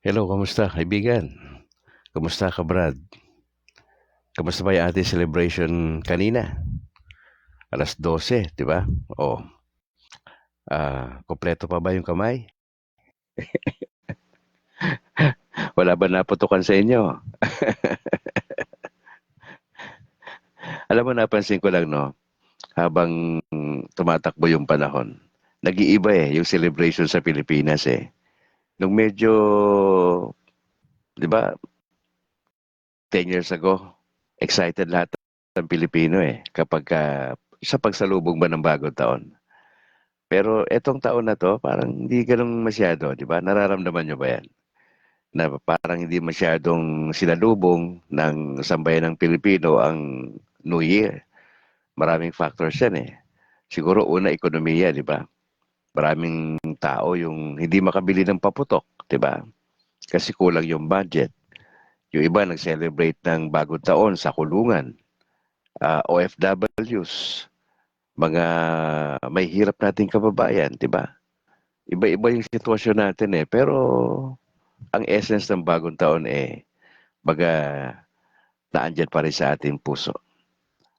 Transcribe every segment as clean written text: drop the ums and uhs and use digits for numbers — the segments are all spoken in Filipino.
Hello, kamusta kaibigan? Kamusta ka Brad? Kamusta ba yung ating celebration kanina? Alas 12, di ba? Oh, kompleto pa ba yung kamay? Wala ba naputukan sa inyo? Alam mo, napansin ko lang, no, habang tumatakbo yung panahon, nag-iiba yung celebration sa Pilipinas Nung medyo, di ba, 10 years ago, excited lahat ng Pilipino kapag sa pagsalubong ba ng bagong taon. Pero etong taon na 'to parang hindi gano'n masyado, 'di ba? Nararamdaman niyo ba 'yan? Na parang hindi masyadong sinalubong ng sambayanang Pilipino ang New Year. Maraming factors 'yan. Siguro una, ekonomiya, 'di ba? Maraming tao yung hindi makabili ng paputok, 'di ba? Kasi kulang yung budget. Yung iba nag-celebrate ng Bagong Taon sa kulungan, OFWs, mga may hirap nating kababayan, 'di ba? Iba-iba yung sitwasyon natin pero ang essence ng bagong taon baga naandyan pa rin sa ating puso.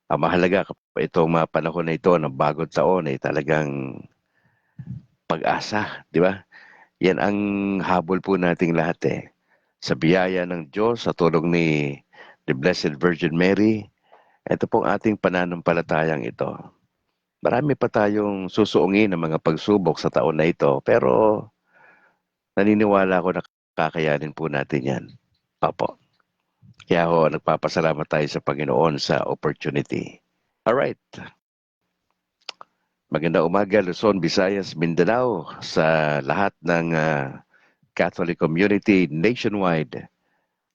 Ang mahalaga itong mga panahon na ito ng bagong taon talagang pag-asa, di ba? Yan ang habol po nating lahat. Sa biyaya ng Diyos, sa tulong ni the Blessed Virgin Mary, ito pong ating pananampalatayang ito. Marami pa tayong susuungin ng mga pagsubok sa taon na ito, pero naniniwala ako na kakayanin po natin yan. Opo. Kaya ho, nagpapasalamat tayo sa Panginoon sa opportunity. Alright. Magandang umaga, Luzon, Visayas, Mindanao, sa lahat ng Catholic community nationwide.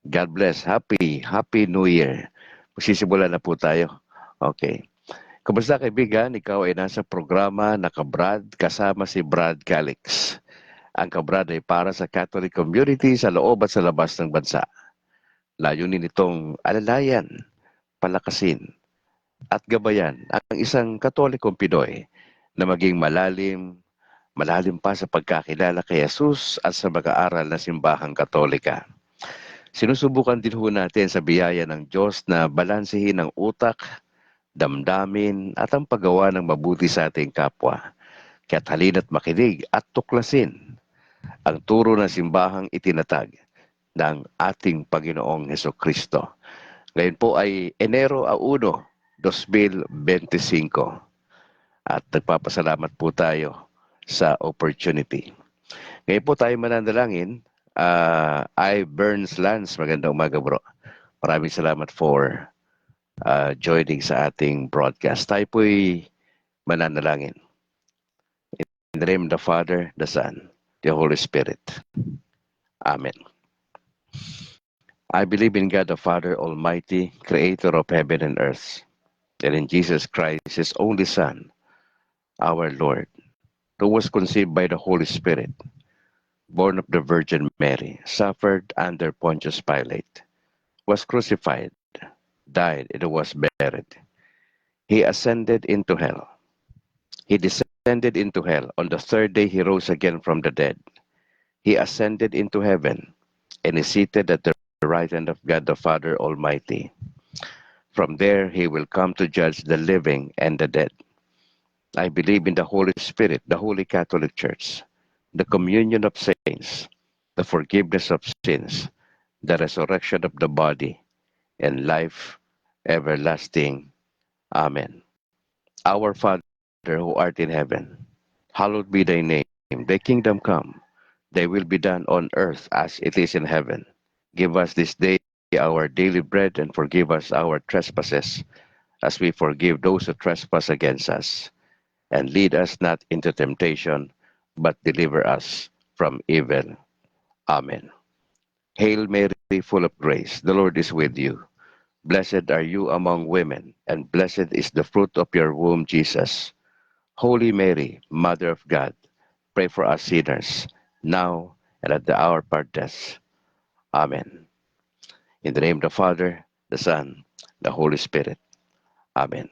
God bless. Happy New Year. Magsisimula na po tayo. Okay. Kumusta kaibigan? Ikaw ay nasa programa Nakabrad kasama si Brad Calix. Ang Kabrad ay para sa Catholic community sa loob at sa labas ng bansa. Layunin nitong alalayan, palakasin, at gabayan ang isang Katolikong Pinoy na maging malalim pa sa pagkakilala kay Jesus at sa mag-aaral na simbahang Katolika. Sinusubukan din ho natin sa biyaya ng Diyos na balansehin ang utak, damdamin at ang paggawa ng mabuti sa ating kapwa. Kaya't halina't makinig at tuklasin ang turo ng simbahang itinatag ng ating Panginoong Hesukristo. Ngayon po ay Enero 1, 2025 at nagpapasalamat po tayo sa opportunity. Ngayon po tayo mananalangin. I. Burns Lance, magandang umaga bro. Maraming salamat for joining sa ating broadcast. Tayo po'y mananalangin. In the name of the Father, the Son, the Holy Spirit. Amen. I believe in God the Father Almighty, creator of heaven and earth, and in Jesus Christ, his only Son, our Lord, who was conceived by the Holy Spirit, born of the Virgin Mary, suffered under Pontius Pilate, was crucified, died, and was buried. He ascended into hell. He descended into hell. On the third day, he rose again from the dead. He ascended into heaven and is seated at the right hand of God the Father Almighty. From there, he will come to judge the living and the dead. I believe in the Holy Spirit, the Holy Catholic Church, the communion of saints, the forgiveness of sins, the resurrection of the body, and life everlasting. Amen. Our Father who art in heaven, hallowed be thy name. Thy kingdom come. Thy will be done on earth as it is in heaven. Give us this day our daily bread and forgive us our trespasses as we forgive those who trespass against us. And lead us not into temptation, but deliver us from evil. Amen. Hail Mary, full of grace, the Lord is with you. Blessed are you among women, and blessed is the fruit of your womb, Jesus. Holy Mary, Mother of God, pray for us sinners, now and at the hour of our death. Amen. In the name of the Father, the Son, the Holy Spirit. Amen.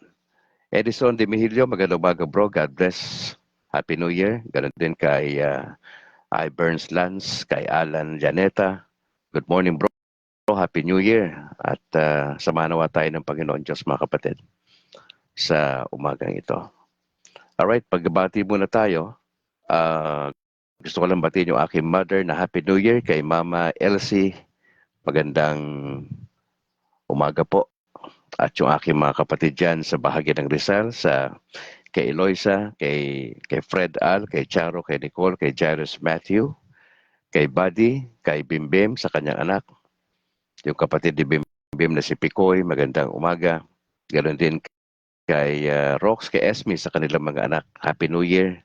Edison de Mihilio, magandang umaga bro. God bless. Happy New Year. Ganun din kay I. Burns Lance, kay Alan Janeta. Good morning, bro. Happy New Year. At samahan nawa tayo ng Panginoon Diyos, mga kapatid, sa umagang ito. Alright, pagbati muna tayo. Gusto ko lang batiin yung aking mother na Happy New Year kay Mama Elsie. Magandang umaga po. At yung aking mga kapatid dyan sa bahagi ng Rizal, kay Eloisa, kay Fred Al, kay Charo, kay Nicole, kay Jairus Matthew, kay Buddy, kay Bimbim sa kanyang anak, yung kapatid ni Bimbim na si Picoy, magandang umaga. Ganon din kay Rox, kay Esme sa kanilang mga anak, Happy New Year.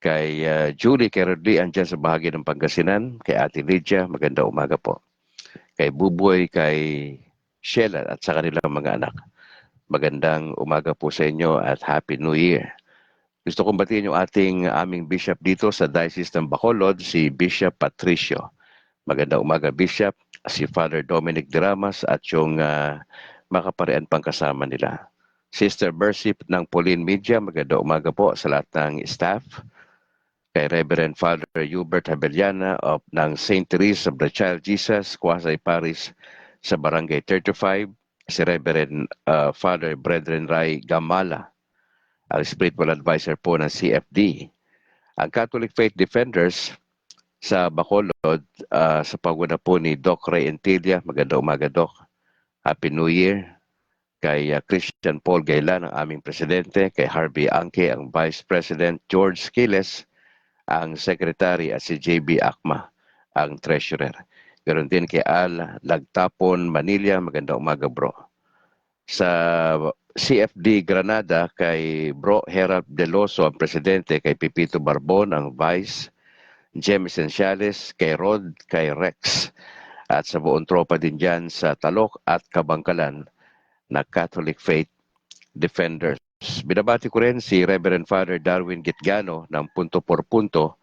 Kay Julie, kay Rodley, andyan sa bahagi ng Pangasinan, kay Ate Lydia, magandang umaga po. Kay Buboy, kay Sheila at sa kanilang mga anak, magandang umaga po sa inyo at Happy New Year. Gusto kong batiin yung aming bishop dito sa Diocese ng Bacolod, si Bishop Patricio. Magandang umaga, Bishop, si Father Dominic Diramas at yung makaparian pang kasama nila. Sister Mercy ng Pauline Media, magandang umaga po sa lahat ng staff. Kay Reverend Father Hubert Habeliana ng St. Therese of the Child Jesus, Quasay Parish sa Barangay 35. Si Reverend Father Brethren Ray Gamala, ang spiritual advisor po ng CFD. Ang Catholic Faith Defenders sa Bacolod, sa paguna po ni Doc Ray Entilla. Magandang umaga, Doc. Happy New Year. Kay Christian Paul Gaylan, ang aming presidente. Kay Harvey Angke, ang Vice President. George Skiles, ang Secretary. At si JB Akma, ang Treasurer. Ganon din kay Al Lagtapon, Manila. Magandang umaga, bro. Sa CFD Granada, kay Bro Herald Deloso, ang presidente. Kay Pipito Barbon, ang vice. Jem Esenciales, kay Rod, kay Rex. At sa buong tropa din dyan sa Talok at Kabangkalan na Catholic Faith Defenders. Binabati ko rin si Reverend Father Darwin Gitgano ng Punto por Punto,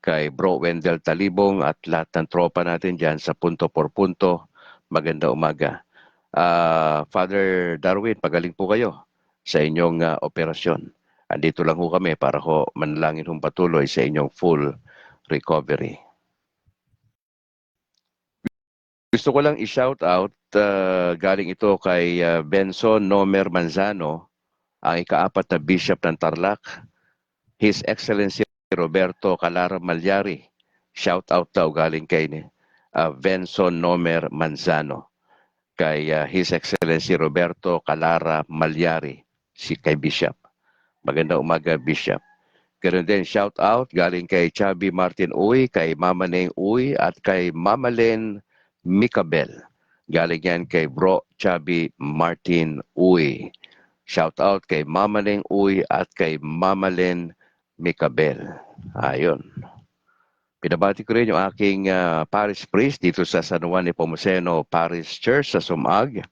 kay Bro Wendell Talibong at lahat ng tropa natin dyan sa Punto por Punto. Maganda umaga. Father Darwin, pagaling po kayo sa inyong operasyon. Andito lang ho kami para ho manalangin hong patuloy sa inyong full recovery. Gusto ko lang i-shout out, galing ito kay Benson Nomer Manzano, ang ikaapat na Bishop ng Tarlac, His Excellency Roberto Calara Malyari. Shout out daw galing kay Benson Nomer Manzano, kay His Excellency Roberto Calara Malyari, kay Bishop. Magandang umaga, Bishop. Ganoon din, shout out galing kay Chubby Martin Uy, kay Mama Neng Uy, at kay Mama Len Mikabel. Galing yan kay Bro Chubby Martin Uy. Shout out kay Mama Neng Uy at kay Mama Len Mikabel. Ayun. Pinabati ko rin yung aking parish priest dito sa San Juan Nepomuceno Parish Church sa Sumag.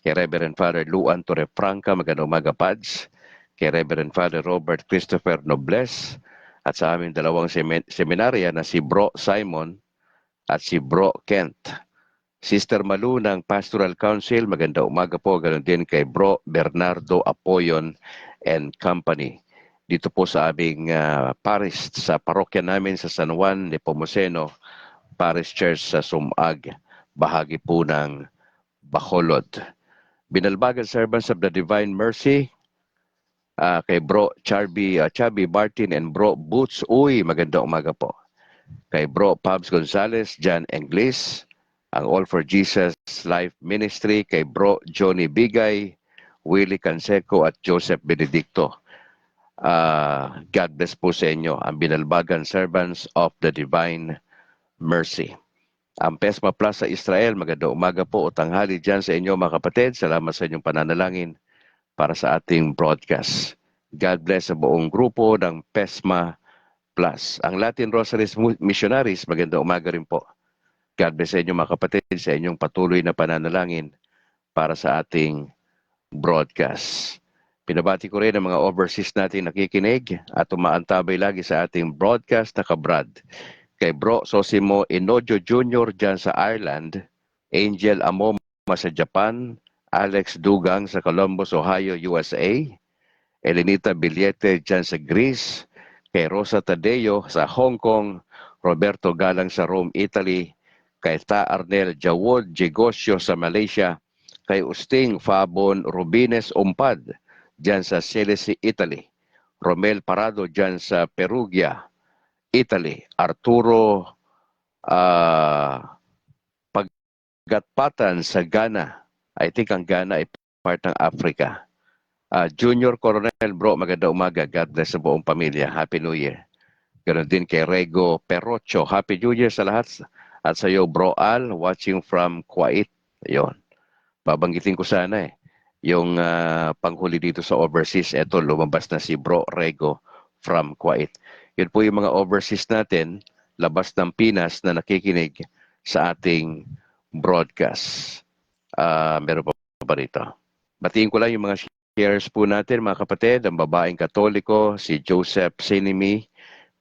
Kay Reverend Father Luan Torrefranca, magandang umaga, Pads. Kay Reverend Father Robert Christopher Nobles, at sa aming dalawang seminarya na si Bro Simon at si Bro Kent. Sister Malu ng Pastoral Council, magandang umaga po. Ganon din kay Bro Bernardo Apoyon and Company. Dito po sa aming parish, sa parokya namin sa San Juan Nepomuceno Parish Church sa Sumag, bahagi po ng Bacolod. Binalbagan Servants of the Divine Mercy, kay Bro Chubby Martin and Bro Boots Uy, magandang umaga po. Kay Bro Pabs Gonzales, John Englis, ang All for Jesus Life Ministry, kay Bro Johnny Bigay, Willie Canseco at Joseph Benedicto. God bless po sa inyo, ang Binalbagan Servants of the Divine Mercy. Ang PESMA Plus sa Israel, magandang umaga po o tanghali dyan sa inyo, mga kapatid. Salamat sa inyong pananalangin para sa ating broadcast. God bless sa buong grupo ng PESMA Plus. Ang Latin Rosaries Missionaries, magandang umaga rin po. God bless sa inyo, mga kapatid, sa inyong patuloy na pananalangin para sa ating broadcast. Pinabati ko rin ang mga overseas natin nakikinig at umaantabay lagi sa ating broadcast na kabrad. Kay Bro Sosimo Inojo Jr. dyan sa Ireland, Angel Amoma sa Japan, Alex Dugang sa Columbus, Ohio, USA, Elenita Biliete dyan sa Greece, kay Rosa Tadeo sa Hong Kong, Roberto Galang sa Rome, Italy, kay Ta Arnel Jawod Jegosyo sa Malaysia, kay Usting Fabon Rubines Umpad dyan sa Celesi, Italy, Romel Parado dyan sa Perugia, Italy, Arturo Paggatpatan sa Ghana. I think ang Ghana ay part ng Africa. Junior Coronel Bro, maganda umaga. God bless sa buong pamilya. Happy New Year. Ganon din kay Rego Perocho. Happy New Year sa lahat. At sa iyo, Bro Al, watching from Kuwait. Ayun. Babanggitin ko sana yung panghuli dito sa overseas. Ito, lumabas na si Bro Rego from Kuwait. Yun po yung mga overseas natin, labas ng Pinas na nakikinig sa ating broadcast. Meron pa ba rito? Batiin ko lang yung mga shares po natin, mga kapatid. Ang babaeng Katoliko, si Joseph Sinimi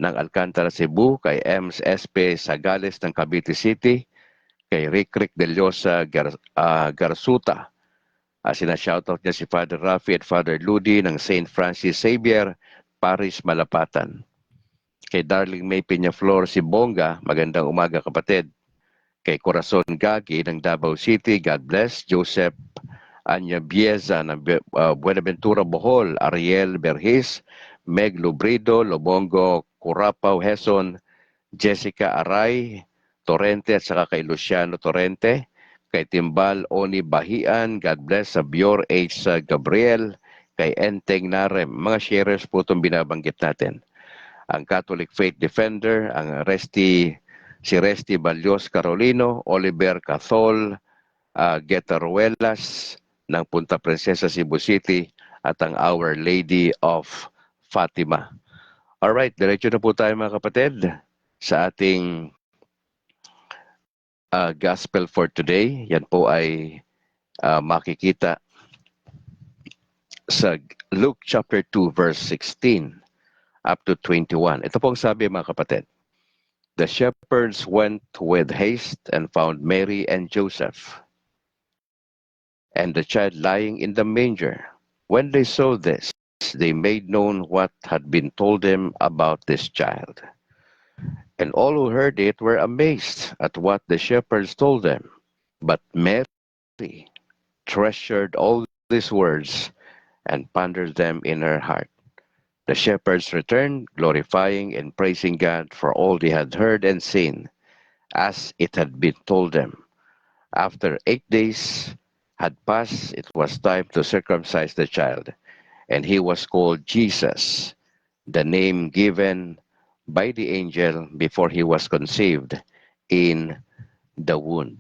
ng Alcantara, Cebu, kay Ems SP Sagales ng Cavite City, kay Rick Del Llosa Garsuta. Sina-shoutout niya si Father Rafi at Father Ludi ng St. Francis Xavier, Paris, Malapatan. Kay Darling May Peñaflor si Bonga, magandang umaga kapatid. Kay Corazon Gagi ng Davao City, God bless. Joseph Anya Bieza ng Buenaventura, Bohol, Ariel Berhis, Meg Lubrido, Lobongo, Curapaw, Heson, Jessica Aray, Torrente at saka kay Luciano Torrente, kay Timbal Oni Bahian, God bless sa Bior H. Gabriel, kay Enteng Narem. Mga sharers po itong binabanggit natin. Ang Catholic Faith Defender, si Resti Balyos Carolino, Oliver Cathol, Getaruelas ng Punta Princesa, Cebu City, at ang Our Lady of Fatima. Alright, diretso na po tayo mga kapatid sa ating gospel for today. Yan po ay makikita sa Luke chapter 2 verse 16 up to 21. Ito pong sabi mga kapatid. The shepherds went with haste and found Mary and Joseph and the child lying in the manger. When they saw this, they made known what had been told them about this child. And all who heard it were amazed at what the shepherds told them. But Mary treasured all these words and pondered them in her heart. The shepherds returned, glorifying and praising God for all they had heard and seen, as it had been told them. After 8 days had passed, it was time to circumcise the child, and he was called Jesus, the name given by the angel before he was conceived in the womb.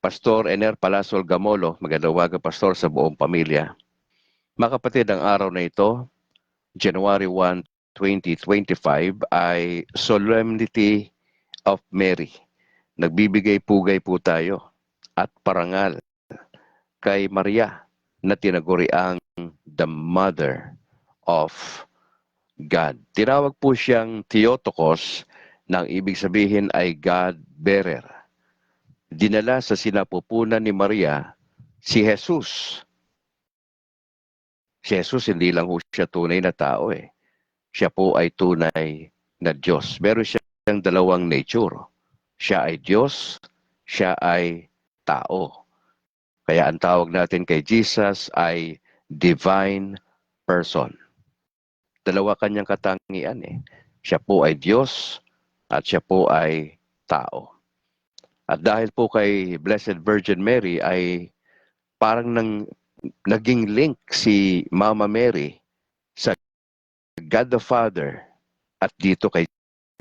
Pastor Ener Palasol Gamolo, magandang umaga Pastor sa buong pamilya. Mga kapatid, ang araw na ito, January 1, 2025, ay Solemnity of Mary. Nagbibigay-pugay po tayo at parangal kay Maria na tinaguriang the Mother of God. Tinawag po siyang Theotokos, nang ibig sabihin ay God bearer. Dinala sa sinapupunan ni Maria si Jesus. Si Jesus hindi lang po siya tunay na tao Siya po ay tunay na Diyos. Meron siyang dalawang nature. Siya ay Diyos, siya ay tao. Kaya ang tawag natin kay Jesus ay divine person. Dalawa kanyang katangian Siya po ay Diyos at siya po ay tao. At dahil po kay Blessed Virgin Mary ay parang naging link si Mama Mary sa God the Father at dito kay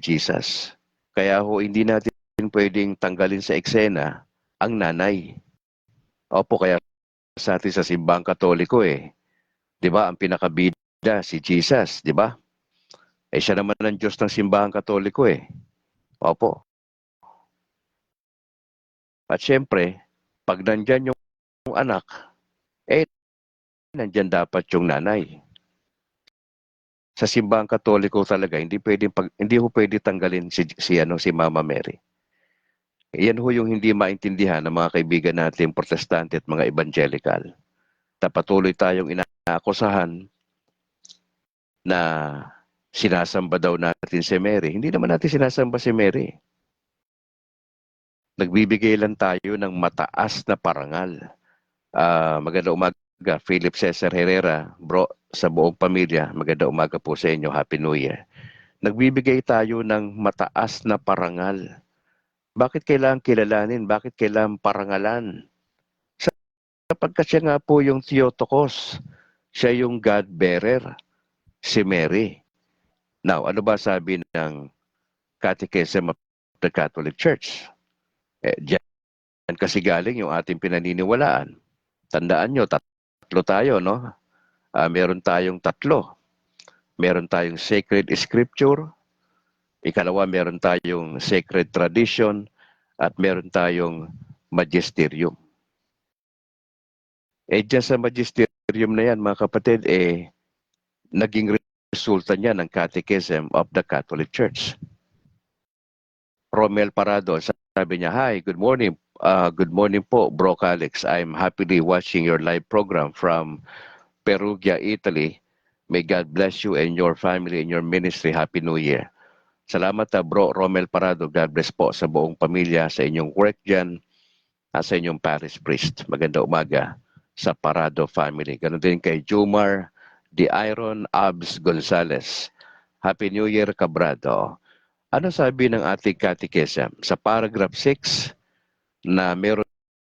Jesus. Kaya ho hindi natin pwedeng tanggalin sa eksena ang nanay. Opo, kaya sa atin sa simbahang Katoliko 'di ba, ang pinakabida si Jesus, 'di ba? Siya naman ang Diyos ng simbahang Katoliko Opo. At syempre, pag nandyan yung anak, nandyan dapat yung nanay. Sa simbahang Katoliko talaga, hindi ho pwede tanggalin si Mama Mary. Yan ho yung hindi maintindihan ng mga kaibigan natin Protestante at mga Evangelical. Patuloy tayong inaakusahan na Sinasamba daw natin si Mary. Hindi naman natin sinasamba si Mary. Nagbibigay lang tayo ng mataas na parangal. Magandang umaga, Philip Cesar Herrera, bro, sa buong pamilya. Magandang umaga po sa inyo. Happy New Year. Nagbibigay tayo ng mataas na parangal. Bakit kailangan kilalanin? Bakit kailangan parangalan? Sapagkat siya nga po yung Theotokos. Siya yung God-bearer, si Mary. Now, ano ba sabi ng Catechism of the Catholic Church? Diyan kasi galing yung ating pinaniniwalaan. Tandaan nyo, tatlo tayo, no? Meron tayong tatlo. Meron tayong sacred scripture. Ikalawa, meron tayong sacred tradition. At meron tayong magisterium. Diyan sa magisterium na yan, mga kapatid, naging resulta niya ng Catechism of the Catholic Church. Romel Parado, sabi niya, "Hi, good morning. Good morning po, Bro Calix. I'm happily watching your live program from Perugia, Italy. May God bless you and your family and your ministry. Happy New Year." Salamat, Bro Romel Parado. God bless po sa buong pamilya, sa inyong work dyan, sa inyong parish priest. Maganda umaga sa Parado family. Ganon din kay Jumar Di Iron Abs Gonzales. Happy New Year, kabrado. Ano sabi ng ating catechism? Sa paragraph 6 na meron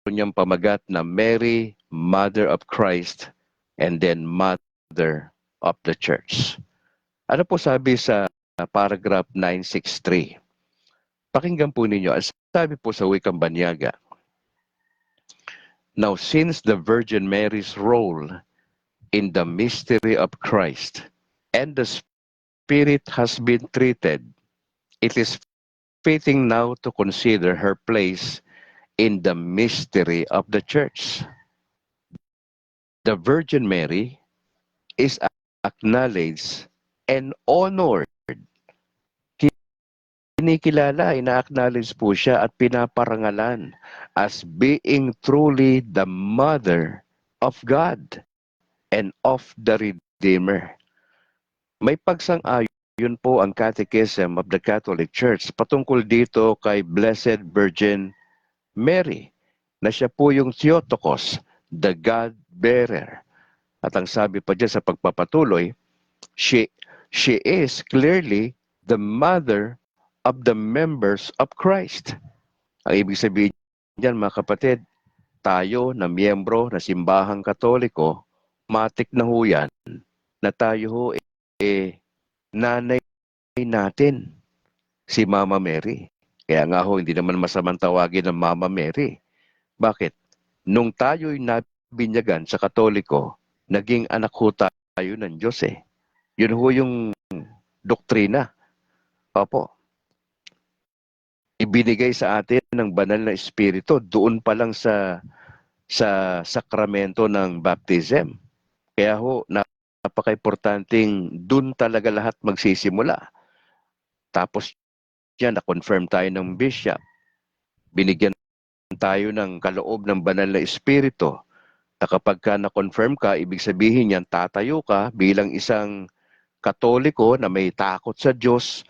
niyang pamagat na Mary, Mother of Christ, and then Mother of the Church. Ano po sabi sa paragraph 963? Pakinggan po ninyo. Ang sabi po sa Wikang Banyaga, "Now since the Virgin Mary's role in the mystery of Christ and the Spirit has been treated, it is fitting now to consider her place in the mystery of the church. The Virgin Mary is acknowledged and honored." Kinikilala, ina-acknowledge po siya at pinaparangalan as being truly the Mother of God and of the Redeemer. May pagsang-ayon po ang Catechism of the Catholic Church patungkol dito kay Blessed Virgin Mary, na siya po yung Theotokos, the God-bearer. At ang sabi pa dyan sa pagpapatuloy, she is clearly the mother of the members of Christ. Ang ibig sabihin dyan, mga kapatid, tayo na miyembro na simbahang Katoliko, matik na ho yan, na tayo ho nanay natin, si Mama Mary. Kaya nga ho, hindi naman masamang tawagin ng Mama Mary. Bakit? Nung tayo'y nabinyagan sa Katoliko, naging anak ho tayo ng Diyos eh. Yun ho yung doktrina. Opo. Ibinigay sa atin ng banal na espiritu doon pa lang sa sakramento ng baptism. Kaya ho, napaka-importanting doon talaga lahat magsisimula. Tapos yan, na-confirm tayo ng bishop. Binigyan tayo ng kaloob ng banal na espiritu na kapag ka na-confirm ka, ibig sabihin yan, tatayo ka bilang isang Katoliko na may takot sa Diyos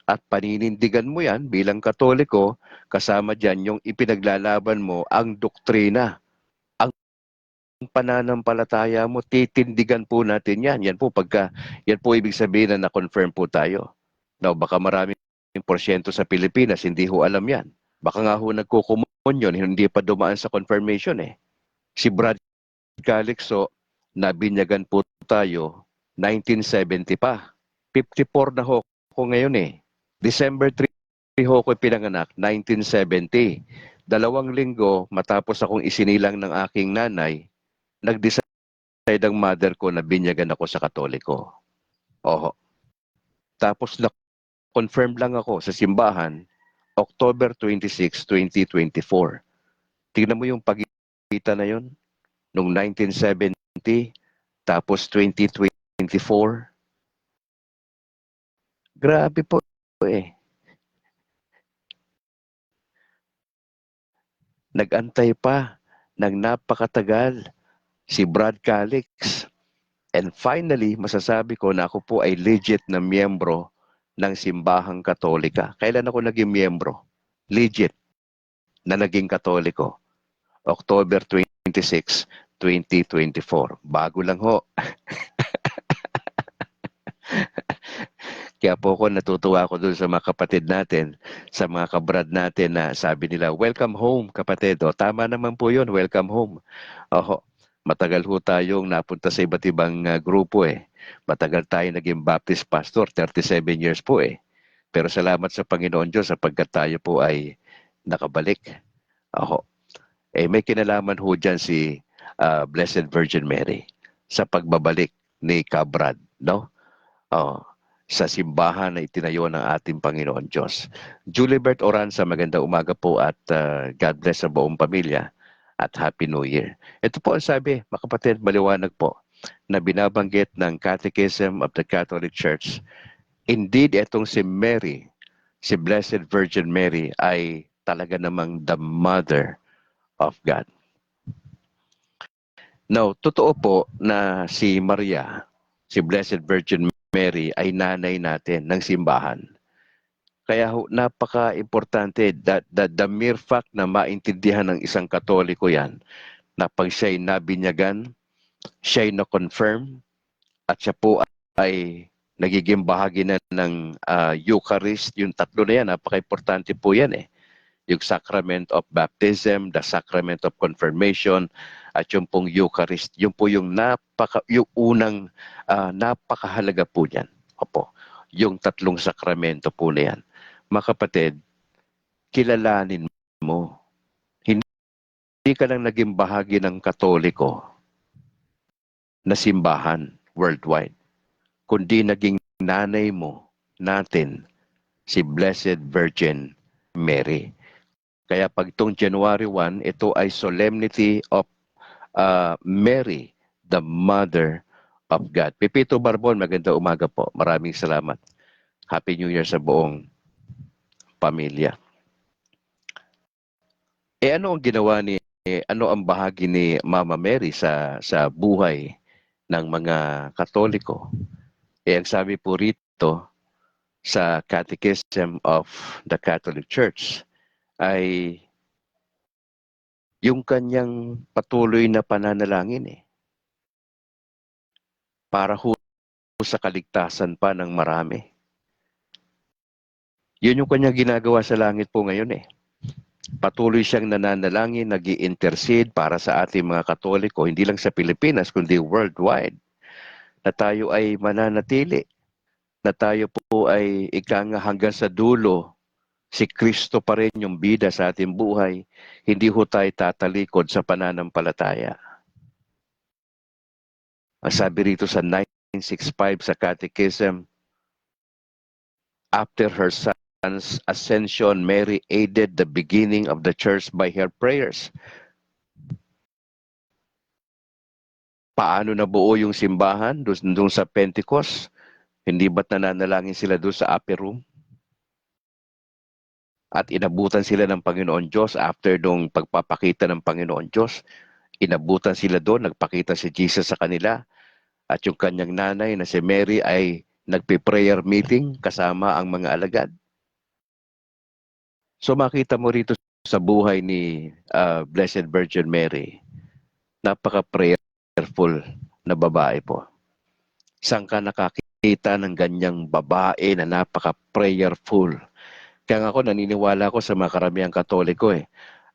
at paninindigan mo yan bilang Katoliko, kasama dyan yung ipinaglalaban mo ang doktrina. Ang pananampalataya mo, titindigan po natin yan. Yan po ibig sabihin na na-confirm po tayo. Now, baka maraming porsyento sa Pilipinas, hindi ho alam yan. Baka nga ho nagkukumonyon, hindi pa dumaan sa confirmation eh. Si Brad Calixto, nabinyagan po tayo 1970 pa. 54 na ho ko ngayon eh. December 3 ho ko pinanganak, 1970. 2 linggo matapos akong isinilang ng aking nanay, nag-decide ang mother ko na binyagan ako sa Katoliko. Oho. Tapos na-confirm lang ako sa simbahan, October 26, 2024. Tignan mo yung pagitan na yun, noong 1970, tapos 2024. Grabe po eh. Nag-antay pa ng napakatagal si Brad Calix And finally, masasabi ko na ako po ay legit na miyembro ng Simbahang Katolika. Kailan ako naging miyembro? Legit na naging Katoliko. October 26, 2024. Bago lang ho. Kaya po ako natutuwa ako dun sa mga kapatid natin, sa mga kabrad natin na sabi nila, welcome home kapatid. O, tama naman po yun, welcome home. Oho, matagal ho tayong napunta sa iba't ibang grupo eh. Matagal tayo naging Baptist pastor, 37 years po eh. Pero salamat sa Panginoon Diyos sapagkat tayo po ay nakabalik. Oho. Eh, may kinalaman ho dyan si Blessed Virgin Mary sa pagbabalik ni Kabrad, no? Oh, sa simbahan na itinayo ng ating Panginoon Diyos. Julibert Oranza, magandang umaga po at God bless sa buong pamilya at Happy New Year. Ito po ang sabi, mga kapatid, maliwanag po na binabanggit ng Catechism of the Catholic Church. Indeed, itong si Mary, si Blessed Virgin Mary ay talaga namang the Mother of God. Now, totoo po na si Maria, si Blessed Virgin Mary ay nanay natin ng simbahan. Kaya napaka-importante that the mere fact na maintindihan ng isang Katoliko yan, na pag siya'y nabinyagan, siya'y na-confirm, at siya po ay nagiging bahagi na ng Eucharist, yung tatlo na yan, napaka-importante po yan eh. Yung sacrament of baptism, the sacrament of confirmation, at yung pong Eucharist, yung po yung yung unang napakahalaga po niyan. Opo, yung tatlong sakramento po na yan. Mga kapatid, kilalanin mo. Hindi ka lang naging bahagi ng Katoliko na simbahan worldwide, kundi naging nanay mo natin, si Blessed Virgin Mary. Kaya pag itong January 1, ito ay Solemnity of Mary, the Mother of God. Pipito Barbon, magandang umaga po. Maraming salamat. Happy New Year sa buong pamilya. Ano ang ginawa ano ang bahagi ni Mama Mary sa buhay ng mga Katoliko? Ang sabi po rito sa Catechism of the Catholic Church ay yung kanyang patuloy na pananalangin para sa kaligtasan pa ng marami. Yun yung kanyang ginagawa sa langit po ngayon Patuloy siyang nananalangin, nag-i-intercede para sa ating mga Katoliko, hindi lang sa Pilipinas, kundi worldwide, na tayo ay mananatili, na tayo po ay hanggang sa dulo, si Kristo pa rin yung bida sa ating buhay, hindi ho tayo tatalikod sa pananampalataya. Ang sabi rito sa 965 sa Catechism, after her son's ascension, Mary aided the beginning of the church by her prayers. Paano nabuo yung simbahan doon sa Pentecost? Hindi ba't nananalangin sila doon sa upper room? At inabutan sila ng Panginoon Diyos after nung pagpapakita ng Panginoon Diyos. Inabutan sila doon, nagpakita si Jesus sa kanila. At yung kanyang nanay na si Mary ay nagpe-prayer meeting kasama ang mga alagad. So makita mo rito sa buhay ni Blessed Virgin Mary, napaka-prayerful na babae po. Saan ka nakakita ng ganyang babae na napaka-prayerful? Kaya ako naniniwala ko sa mga karamihang Katoliko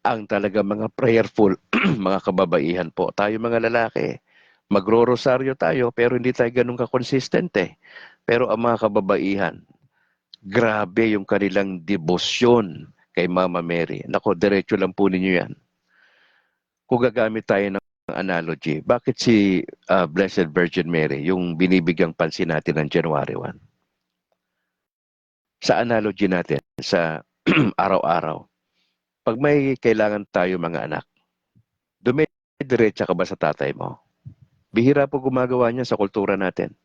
Ang talaga mga prayerful, mga kababaihan po. Tayo mga lalaki, magro-rosaryo tayo pero hindi tayo ganun ka-consistent Pero ang mga kababaihan, grabe yung kanilang debosyon kay Mama Mary. Nako, diretso lang po ninyo yan. Kung gagamit tayo ng analogy, bakit si Blessed Virgin Mary yung binibigyang pansin natin ng January 1? Sa analogy natin, sa araw-araw, pag may kailangan tayo mga anak, dumidiretsa ka ba sa tatay mo? Bihira po gumagawa niya sa kultura natin.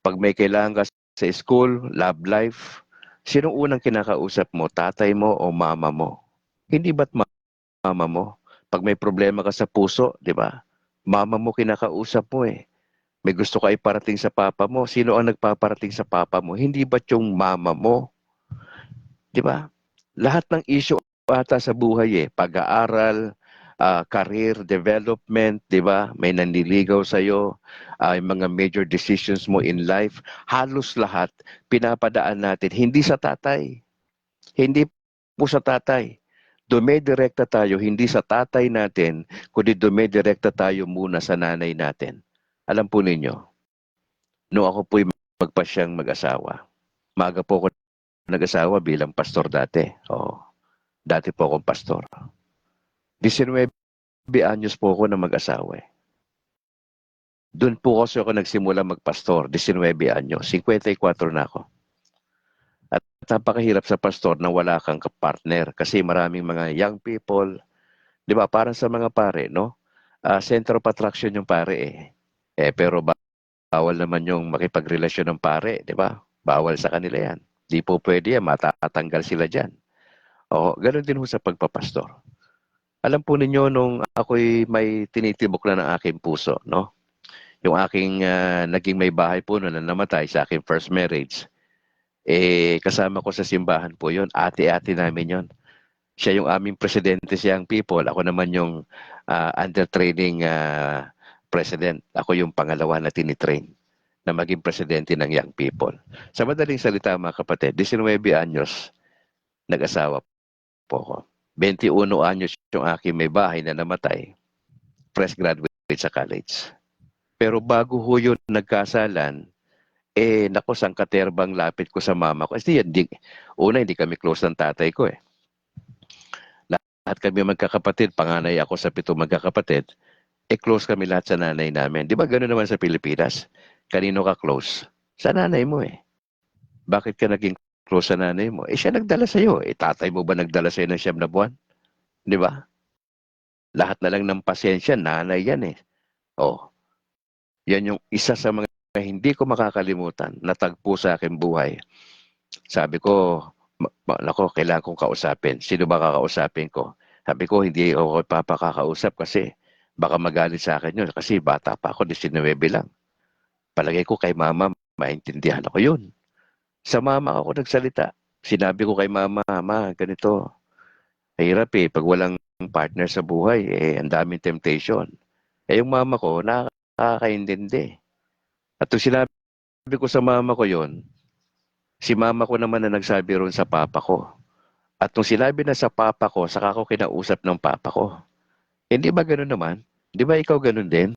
Pag may kailangan ka sa school, love life, sinong unang kinakausap mo? Tatay mo o mama mo? Hindi ba't mama mo? Pag may problema ka sa puso, di ba? Mama mo kinakausap mo May gusto ka iparating sa papa mo. Sino ang nagpaparating sa papa mo? Hindi ba't yung mama mo? Di ba? Lahat ng issue ata sa buhay pag-aaral, career development, di ba? May nanliligaw sa'yo, yung mga major decisions mo in life, halos lahat pinapadaan natin. Hindi sa tatay. Hindi po sa tatay. Dumedirekta tayo, hindi sa tatay natin, kundi dumedirekta tayo muna sa nanay natin. Alam po ninyo, no ako po'y magpasyang mag-asawa. Maaga po ako nag-asawa bilang pastor dati. Oo, dati po akong pastor. 19 anyos po ako na mag-asawa. Doon po kasi ako nagsimula magpastor, 19 anyos, 54 na ako. At napakahirap sa pastor na wala kang partner kasi maraming mga young people, di ba, parang sa mga pare, no? Center of attraction yung pare eh. Pero bawal naman yung makipagrelasyon ng pare, di ba? Bawal sa kanila yan. Di po pwede yan, matatanggal sila dyan. O, ganun din ho sa pagpapastor. Alam po ninyo, nung ako'y may tinitibok na ng aking puso, no? Yung aking naging may bahay po noon na namatay sa aking first marriage, kasama ko sa simbahan po yun. Ate-ate namin yun. Siya yung aming presidente sa Young People. Ako naman yung under training president. Ako yung pangalawa na tinitrain na maging presidente ng Young People. Sa madaling salita mga kapatid, 19 anyos nag-asawa po ako. 21 anyos yung aking may bahay na namatay. Fresh graduate sa college. Pero bago ho yun nagkasalan, nako, sangkaterbang lapit ko sa mama ko. Kasi hindi kami close ng tatay ko eh. Lahat kami magkakapatid, panganay ako sa 7 magkakapatid, close kami lahat sa nanay namin. Di ba gano'n naman sa Pilipinas? Kanino ka close? Sa nanay mo eh. Bakit ka naging close sa nanay mo? Siya nagdala sa'yo. Tatay mo ba nagdala sa'yo ng 9 na buwan? Di ba? Lahat na lang ng pasensya, nanay yan eh. Oh, yan yung isa sa mga hindi ko makakalimutan na tagpo sa aking buhay. Sabi ko, nako, kailangan kong kausapin. Sino ba kakausapin ko? Sabi ko, hindi ako papakakausap kasi baka magalit sa akin yun. Kasi bata pa ako, 19 lang. Palagay ko kay mama, maintindihan ako yun. Sa mama ako nagsalita. Sinabi ko kay mama, ma, ganito. Hirap pag walang partner sa buhay, ang daming temptation. Yung mama ko, nakakaintindi. At nung sinabi ko sa mama ko yon, si mama ko naman na nagsabi ron sa papa ko. At nung sinabi na sa papa ko, saka ako kinausap ng papa ko. Hindi ba ganun naman? Di ba ikaw ganun din?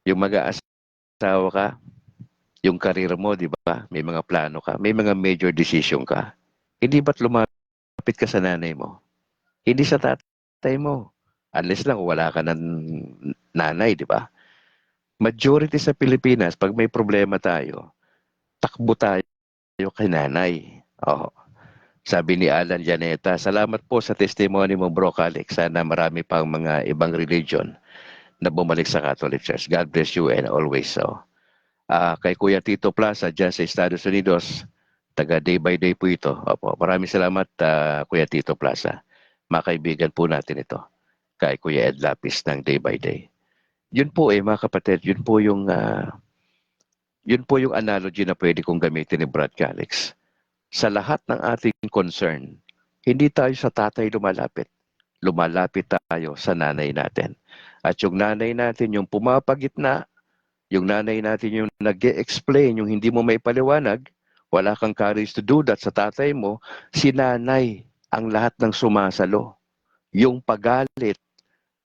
Yung mag-aasawa ka, yung karir mo, di ba? May mga plano ka, may mga major decision ka. Hindi ba't lumapit ka sa nanay mo? Hindi sa tatay mo. Unless lang wala ka ng nanay, di ba? Majority sa Pilipinas, pag may problema tayo, takbo tayo kay nanay. Oo. Sabi ni Alan Janeta, salamat po sa testimony mo, Bro Calix. Sana marami pang mga ibang religion na bumalik sa Catholic Church. God bless you and always so. Kay Kuya Tito Plaza dyan sa Estados Unidos, taga Day by Day po ito. Opo, maraming salamat Kuya Tito Plaza. Makaibigan po natin ito. Kay Kuya Ed Lapis ng Day by Day. Yun po mga kapatid, yun po yung analogy na pwede kong gamitin ni Brad Calix. Sa lahat ng ating concern, hindi tayo sa tatay lumalapit. Lumalapit tayo sa nanay natin. At yung nanay natin, yung pumapagitna, yung nanay natin yung nag-explain, yung hindi mo may paliwanag, wala kang courage to do that sa tatay mo, si nanay ang lahat ng sumasalo. Yung pagalit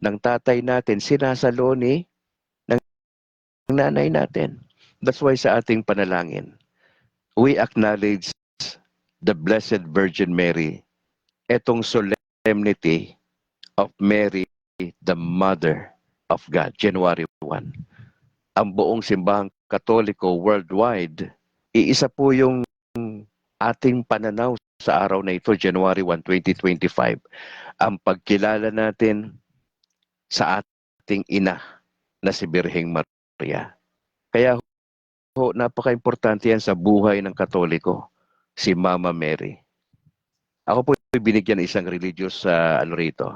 ng tatay natin, sinasalo ng nanay natin. That's why sa ating panalangin, we acknowledge the Blessed Virgin Mary, etong solemnity of Mary, the Mother of God, January 1. Ang buong simbahang Katoliko worldwide, iisa po yung ating pananaw sa araw na ito, January 1, 2025. Ang pagkilala natin sa ating ina na si Birheng Maria. Kaya napaka-importante yan sa buhay ng Katoliko, si Mama Mary. Ako po binigyan ng isang religious rito.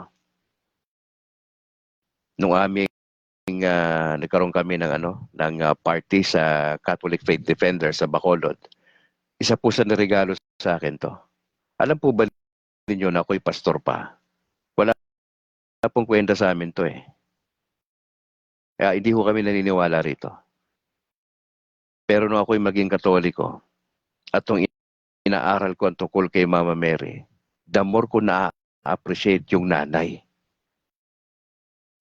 Nung aming nagkaroon kami ng party sa Catholic Faith Defender sa Bacolod. Isa po sa naregalo sa akin to. Alam po ba ninyo na ako'y pastor pa? Wala pong kwenta sa amin to eh. Kaya hindi ho kami naniniwala rito. Pero nung ako'y maging Katoliko at nung inaaral ko ang tungkol kay Mama Mary, the more ko na-appreciate yung nanay.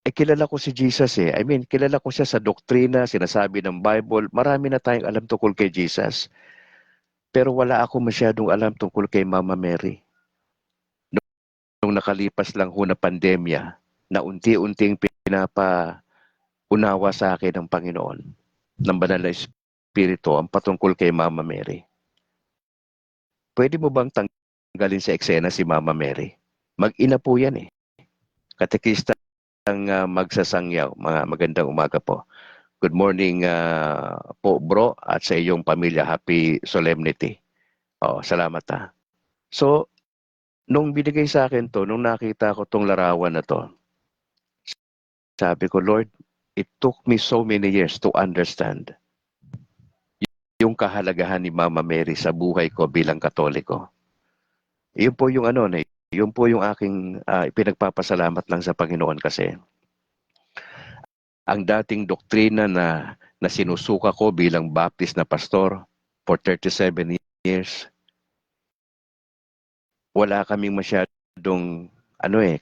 Kilala ko si Jesus eh. I mean, kilala ko siya sa doktrina, sinasabi ng Bible. Marami na tayong alam tungkol kay Jesus. Pero wala ako masyadong alam tungkol kay Mama Mary. Nung nakalipas lang ho na pandemya, na unti-unting pinapaunawa sa akin ng Panginoon, ng Banal na Espiritu, ang patungkol kay Mama Mary. Pwede mo bang tanggalin sa eksena si Mama Mary? Mag-ina po yan eh. Katekista ang magsasangyaw. Mga magandang umaga po. Good morning po bro at sa iyong pamilya. Happy solemnity. Salamat ha. So, nung binigay sa akin to, nung nakita ko tong larawan na to, sabi ko, Lord, it took me so many years to understand yung kahalagahan ni Mama Mary sa buhay ko bilang Katoliko. Yun po yung yun po yung aking pinagpapasalamat lang sa Panginoon kasi ang dating doktrina na sinusuka ko bilang Baptist na pastor for 37 years, wala kaming masyadong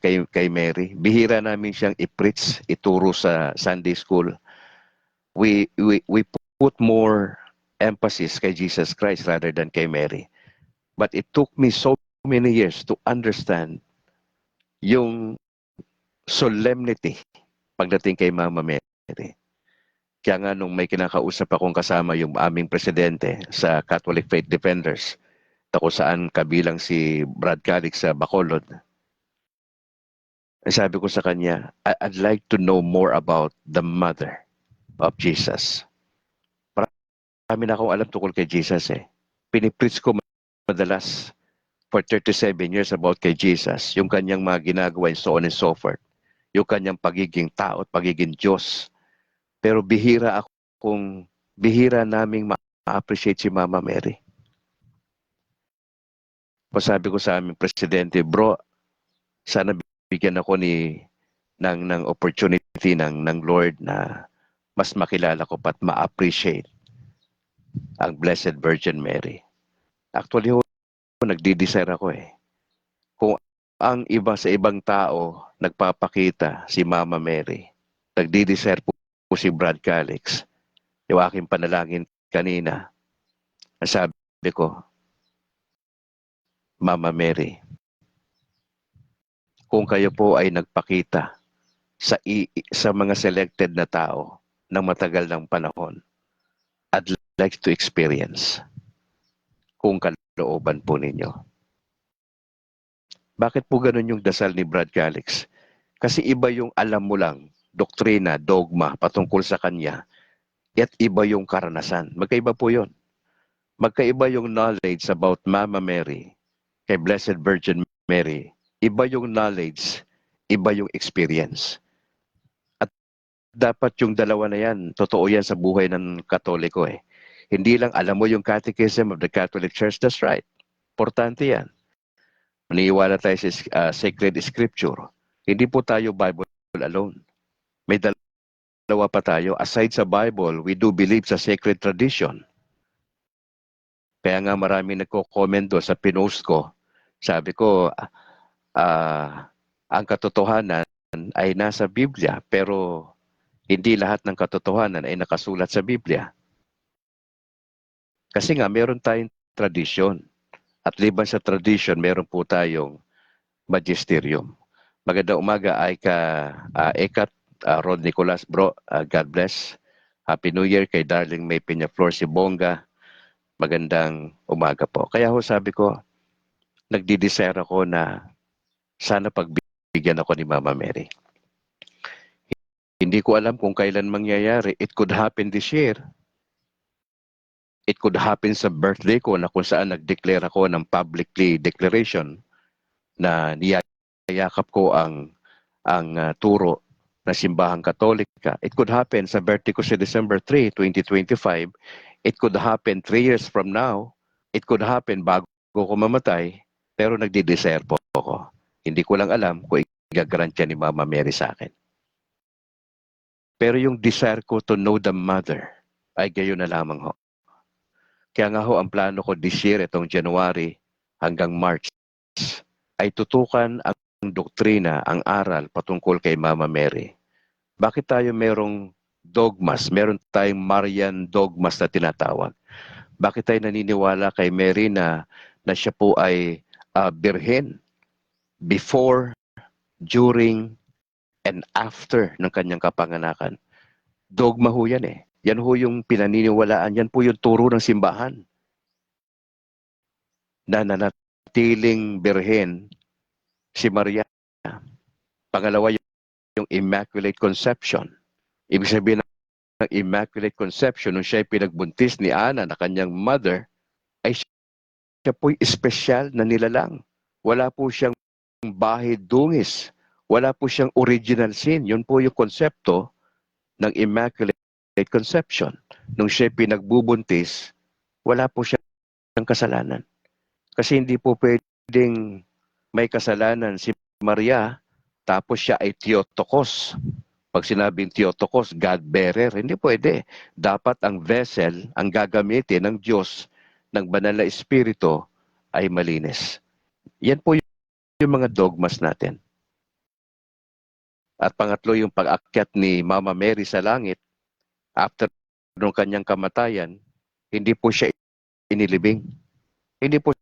kay Mary. Bihira namin siyang i-preach, ituro sa Sunday school. We put more emphasis kay Jesus Christ rather than kay Mary. But it took me so many years to understand yung solemnity pagdating kay Mama Mary. Kaya nga nung may kinakausap akong kasama yung aming presidente sa Catholic Faith Defenders, kung saan kabilang si Brad Calix sa Bacolod, sabi ko sa kanya, I'd like to know more about the mother of Jesus. Marami na akong alam tungkol kay Jesus eh. Pinipreach ko madalas for 37 years about kay Jesus, yung kanyang mga ginagawa and so on and so forth, yung kanyang pagiging tao at pagiging Diyos. Pero bihira naming ma-appreciate si Mama Mary. Sabi ko sa aming presidente, bro, sana bigyan ako ng opportunity ng Lord na mas makilala ko pat ma-appreciate ang Blessed Virgin Mary. Actually, nagdi-desire ako eh. Kung ang iba sa ibang tao nagpapakita si Mama Mary, nagdi-desire po si Brad Calix, yung aking panalangin kanina, sabi ko, Mama Mary, kung kayo po ay nagpakita sa mga selected na tao ng matagal ng panahon, I'd like to experience kung kalooban po ninyo. Bakit po ganun yung dasal ni Brad Calix? Kasi iba yung alam mo lang, doktrina, dogma, patungkol sa kanya, at iba yung karanasan. Magkaiba po yun. Magkaiba yung knowledge about Mama Mary, kay Blessed Virgin Mary. Iba yung knowledge, iba yung experience. At dapat yung dalawa na yan, totoo yan sa buhay ng Katoliko eh. Hindi lang alam mo yung Catechism of the Catholic Church, that's right. Importante yan. Maniwala tayo sa Sacred Scripture. Hindi po tayo Bible alone. May dalawa pa tayo. Aside sa Bible, we do believe sa sacred tradition. Kaya nga maraming nagko-comment doon sa pinost ko. Sabi ko, ang katotohanan ay nasa Biblia, pero hindi lahat ng katotohanan ay nakasulat sa Biblia. Kasi nga, meron tayong tradisyon. At liban sa tradition, meron po tayong magisterium. Magandang umaga ay Ekat, Rod Nicolas, bro. God bless. Happy New Year kay Darling May Peñaflor si Bonga. Magandang umaga po. Kaya ho sabi ko, nagdi-desire ako na sana pagbigyan ako ni Mama Mary. Hindi ko alam kung kailan mangyayari. It could happen this year. It could happen sa birthday ko na kung saan nag-declare ako ng publicly declaration na niyayakap ko ang turo na simbahang Katolika. It could happen sa birthday ko sa December 3, 2025. It could happen 3 years from now. It could happen bago ko mamatay, pero nagdi-desire po ako. Hindi ko lang alam kung igagrant yan ni Mama Mary sa akin. Pero yung desire ko to know the mother ay gayon na lamang ho. Kaya nga ho, ang plano ko this year, itong January hanggang March, ay tutukan ang doktrina, ang aral patungkol kay Mama Mary. Bakit tayo merong dogmas, meron tayong Marian dogmas na tinatawag? Bakit tayo naniniwala kay Mary na siya po ay birhen before, during, and after ng kanyang kapanganakan? Dogma ho yan eh. Yan ho yung pinaniniwalaan. Yan po yung turo ng simbahan. Na nanatiling birhen si Maria. Pangalawa, yung Immaculate Conception. Ibig sabihin ng Immaculate Conception, nung siya ay pinagbuntis ni Ana na kanyang mother, ay siya po'y espesyal na nilalang. Wala po siyang bahid dungis. Wala po siyang original sin. Yun po yung konsepto ng Immaculate Conception. Nung siya pinagbubuntis, wala po siyang kasalanan. Kasi hindi po pwedeng may kasalanan si Maria tapos siya ay Theotokos. Pag sinabing Theotokos, God-bearer, hindi pwede. Dapat ang vessel, ang gagamitin ng Diyos, ng banal na Espiritu, ay malinis. Yan po yung mga dogmas natin. At pangatlo, yung pag-akyat ni Mama Mary sa langit, after nung kanyang kamatayan, hindi po siya inilibing. Hindi po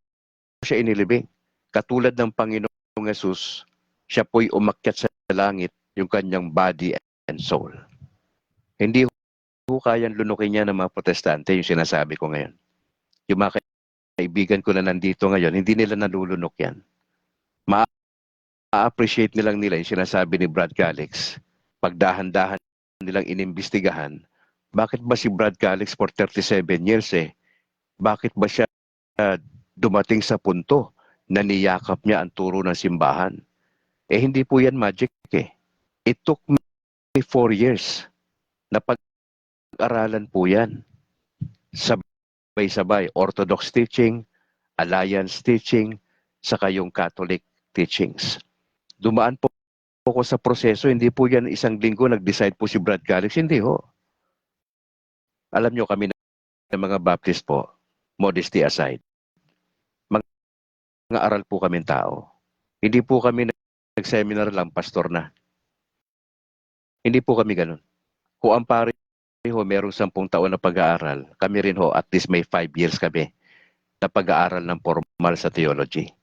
siya inilibing. Katulad ng Panginoong Yesus, siya po'y umakyat sa langit, yung kanyang body and soul. Hindi po kayang lunukin niya ng mga protestante, yung sinasabi ko ngayon. Yung mga kaibigan ko na nandito ngayon, hindi nila nalulunok yan. Ma-appreciate nilang nila yung sinasabi ni Brad Calix. Pagdahan-dahan nilang inimbestigahan, bakit ba si Brad Calix for 37 years Bakit ba siya dumating sa punto na niyakap niya ang turo ng simbahan? Hindi po yan magic It took me 4 years na pag-aralan po yan. Sabay-sabay, Orthodox teaching, Alliance teaching, saka yung Catholic teachings. Dumaan po ako sa proseso, hindi po yan isang linggo nag-decide po si Brad Calix, hindi ho. Alam nyo kami ng mga Baptist po, modesty aside, mga aral po kaming tao. Hindi po kami nag-seminar lang, pastor na. Hindi po kami ganun. Kung ang pare ho, merong 10 taon na pag-aaral, kami rin ho, at least may 5 years kami na pag-aaral ng formal sa theology.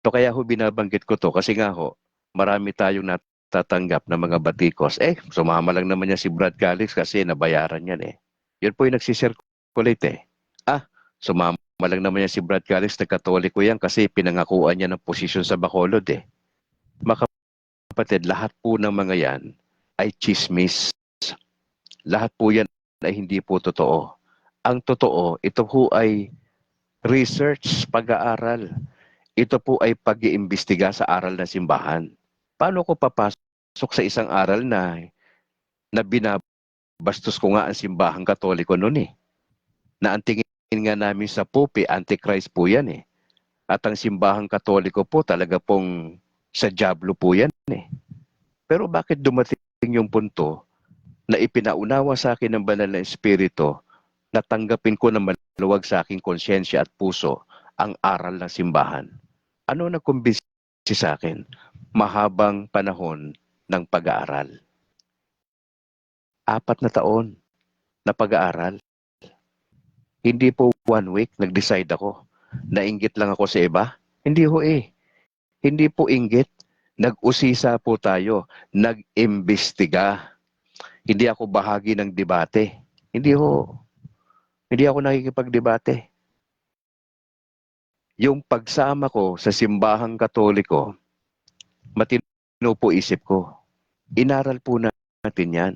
So kaya ho binabanggit ko to kasi nga ho, marami tayong natatanggap na mga batikos. Sumama lang naman niya si Brad Calix kasi nabayaran yan Yun po yung nagsisirculate sumama lang naman niya si Brad Calix na Katoliko yan kasi pinangakuan niya ng posisyon sa Bacolod Mga kapatid, lahat po ng mga yan ay chismis. Lahat po yan ay hindi po totoo. Ang totoo, ito po ay research, pag-aaral. Ito po ay pag-iimbestiga sa aral ng simbahan. Paano ko papasok sa isang aral na binabastos ko nga ang simbahang Katoliko noon Na ang tingin nga namin sa Pope, Antichrist po yan At ang simbahang Katoliko po talaga pong sa diablo po yan Pero bakit dumating yung punto na ipinaunawa sa akin ng banal na Espiritu na tanggapin ko na maluwag sa aking konsyensya at puso ang aral ng simbahan? Ano nagkumbinsi sa akin? Mahabang panahon ng pag-aaral. 4 na taon na pag-aaral. Hindi po 1 week nag-decide ako. Nainggit lang ako sa iba. Hindi ho Hindi po inggit. Nag-usisa po tayo. Nag-imbestiga. Hindi ako bahagi ng debate. Hindi ho. Hindi ako nakikipagdebate. Yung pagsama ko sa simbahang Katoliko, matino po isip ko. Inaral po natin yan.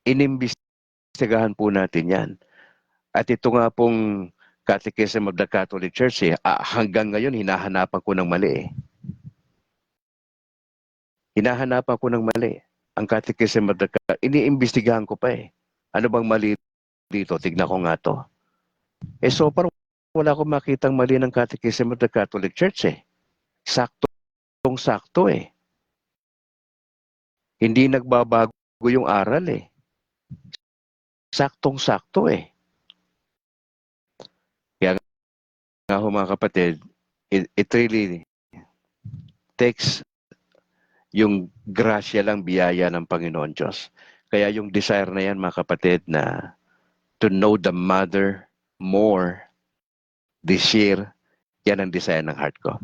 Inimbestigahan po natin yan. At ito nga pong Catechism of the Catholic Church hanggang ngayon hinahanapan ko ng mali Hinahanapan ko ng mali. Ang Catechism of the iniimbestigahan ko pa eh. Ano bang mali dito? Tignan ko nga to. So parang wala akong makitang mali ng Catechism of the Catholic Church eh. Saktong-sakto eh. Hindi nagbabago yung aral eh. Saktong-sakto eh. Kaya nga ho mga kapatid, it really takes yung grasya lang, biyaya ng Panginoon Diyos. Kaya yung desire na yan mga kapatid na to know the mother more this year, yan ang desire ng heart ko.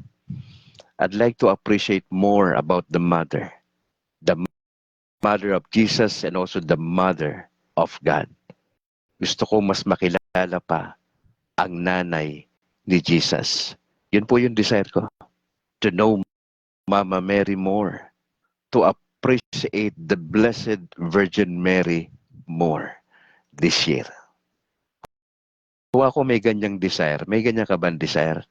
I'd like to appreciate more about the mother of Jesus and also the mother of God. Gusto ko mas makilala pa ang nanay ni Jesus. Yun po yung desire ko. To know Mama Mary more. To appreciate the Blessed Virgin Mary more this year. Kung ako may ganyang desire, may ganyan ka ba desire?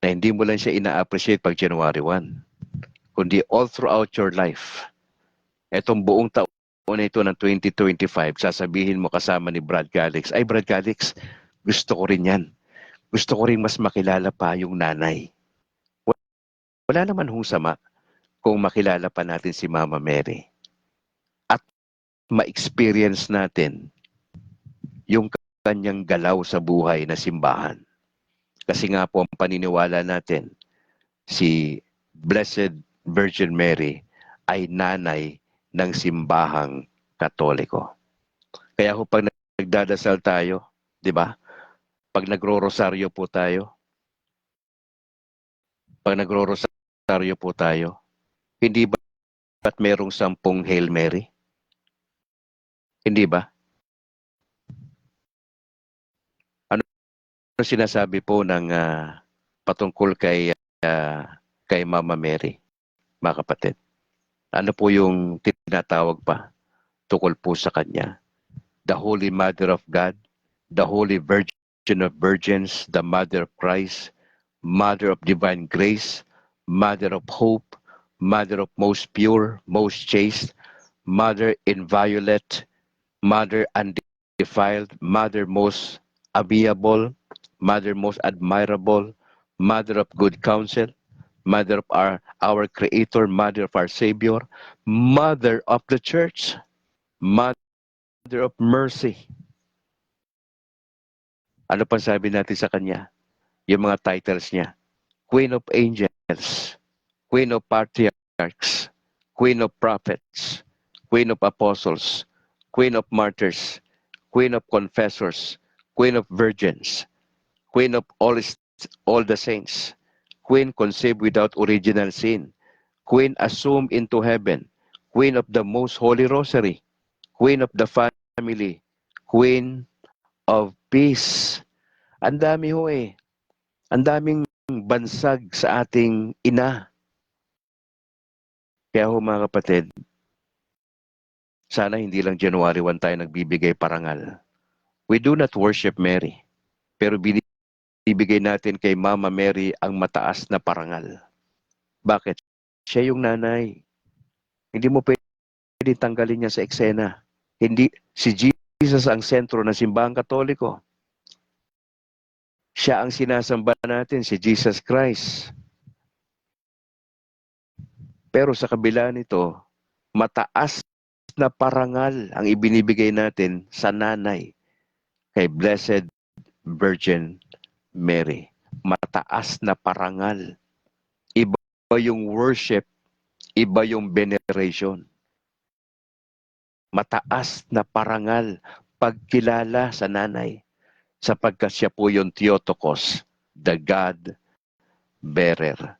Na hindi mo lang siya ina-appreciate pag January 1, kundi all throughout your life. Etong buong taon na ito ng 2025, sasabihin mo kasama ni Brad Calix, ay Brad Calix, gusto ko rin yan. Gusto ko rin mas makilala pa yung nanay. Wala naman hong sama kung makilala pa natin si Mama Mary. At ma-experience natin yung kanyang galaw sa buhay na simbahan. Kasi nga po ang paniniwala natin, si Blessed Virgin Mary ay nanay ng simbahang Katoliko. Kaya ho pag nagdadasal tayo, di ba? Pag nagro-rosaryo po tayo, hindi ba at merong 10 Hail Mary? Hindi ba? Ano sinasabi po ng patungkol kay Mama Mary, mga kapatid? Ano po yung tinatawag pa tukol po sa kanya? The Holy Mother of God, the Holy Virgin of Virgins, the Mother of Christ, Mother of Divine Grace, Mother of Hope, Mother of Most Pure, Most Chaste, Mother Inviolate, Mother Undefiled, Mother Most Amiable, Mother Most Admirable, Mother of Good Counsel, Mother of our Creator, Mother of our Savior, Mother of the Church, Mother of Mercy. Ano pang sabi natin sa kanya? Yung mga titles niya. Queen of Angels, Queen of Patriarchs, Queen of Prophets, Queen of Apostles, Queen of Martyrs, Queen of Confessors, Queen of Virgins, Queen of all the saints, Queen conceived without original sin, Queen assumed into heaven, Queen of the Most Holy Rosary, Queen of the Family, Queen of Peace. Ang dami ho eh. Ang daming bansag sa ating ina. Kaya ho mga kapatid, sana hindi lang January 1 tayo nagbibigay parangal. We do not worship Mary, pero binibigay natin kay Mama Mary ang mataas na parangal. Bakit? Siya yung nanay. Hindi mo pwede tanggalin niya sa eksena. Hindi, si Jesus ang sentro ng simbahang Katoliko. Siya ang sinasamba natin, si Jesus Christ. Pero sa kabila nito, mataas na parangal ang ibinibigay natin sa nanay kay Blessed Virgin Mary. Mataas na parangal. Iba yung worship, iba yung veneration. Mataas na parangal pagkilala sa nanay sapagkat siya po yung Theotokos, the God bearer.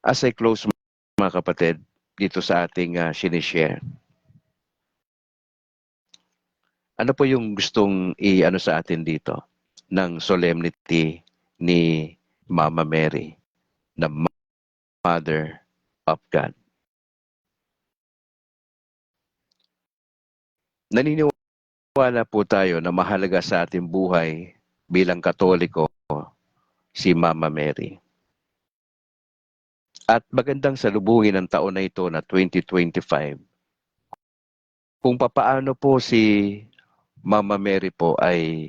As I close mga kapatid, dito sa ating sinishare, ano po yung gustong i-ano sa atin dito ng solemnity ni Mama Mary, na Mother of God? Naniniwala po tayo na mahalaga sa ating buhay bilang Katoliko si Mama Mary. At magandang salubungin ng taon na ito na 2025. Kung papaano po si Mama Mary po ay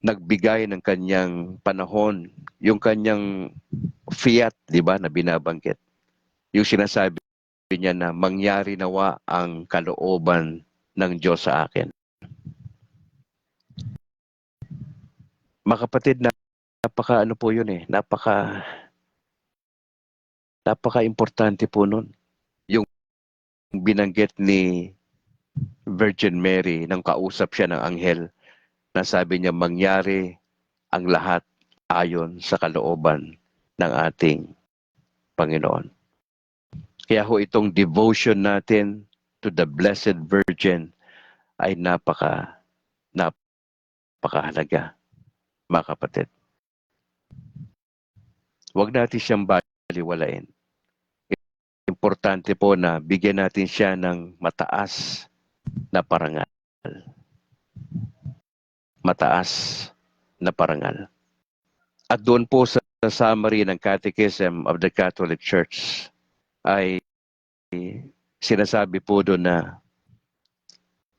nagbigay ng kanyang panahon, yung kanyang fiat, di ba, na binabanggit. Yung sinasabi niya na mangyari nawa ang kalooban ng Diyos sa akin. Mga kapatid, napaka ano po yun eh, napaka-importante po nun. Yung binanggit ni Virgin Mary nang kausap siya ng anghel na sabi niya mangyari ang lahat ayon sa kalooban ng ating Panginoon. Kaya ho itong devotion natin to the Blessed Virgin ay napakahalaga, mga kapatid. Huwag natin siyang baliwalain. Importante po na bigyan natin siya ng mataas na parangal. Mataas na parangal. At doon po sa summary ng Catechism of the Catholic Church ay sinasabi po doon na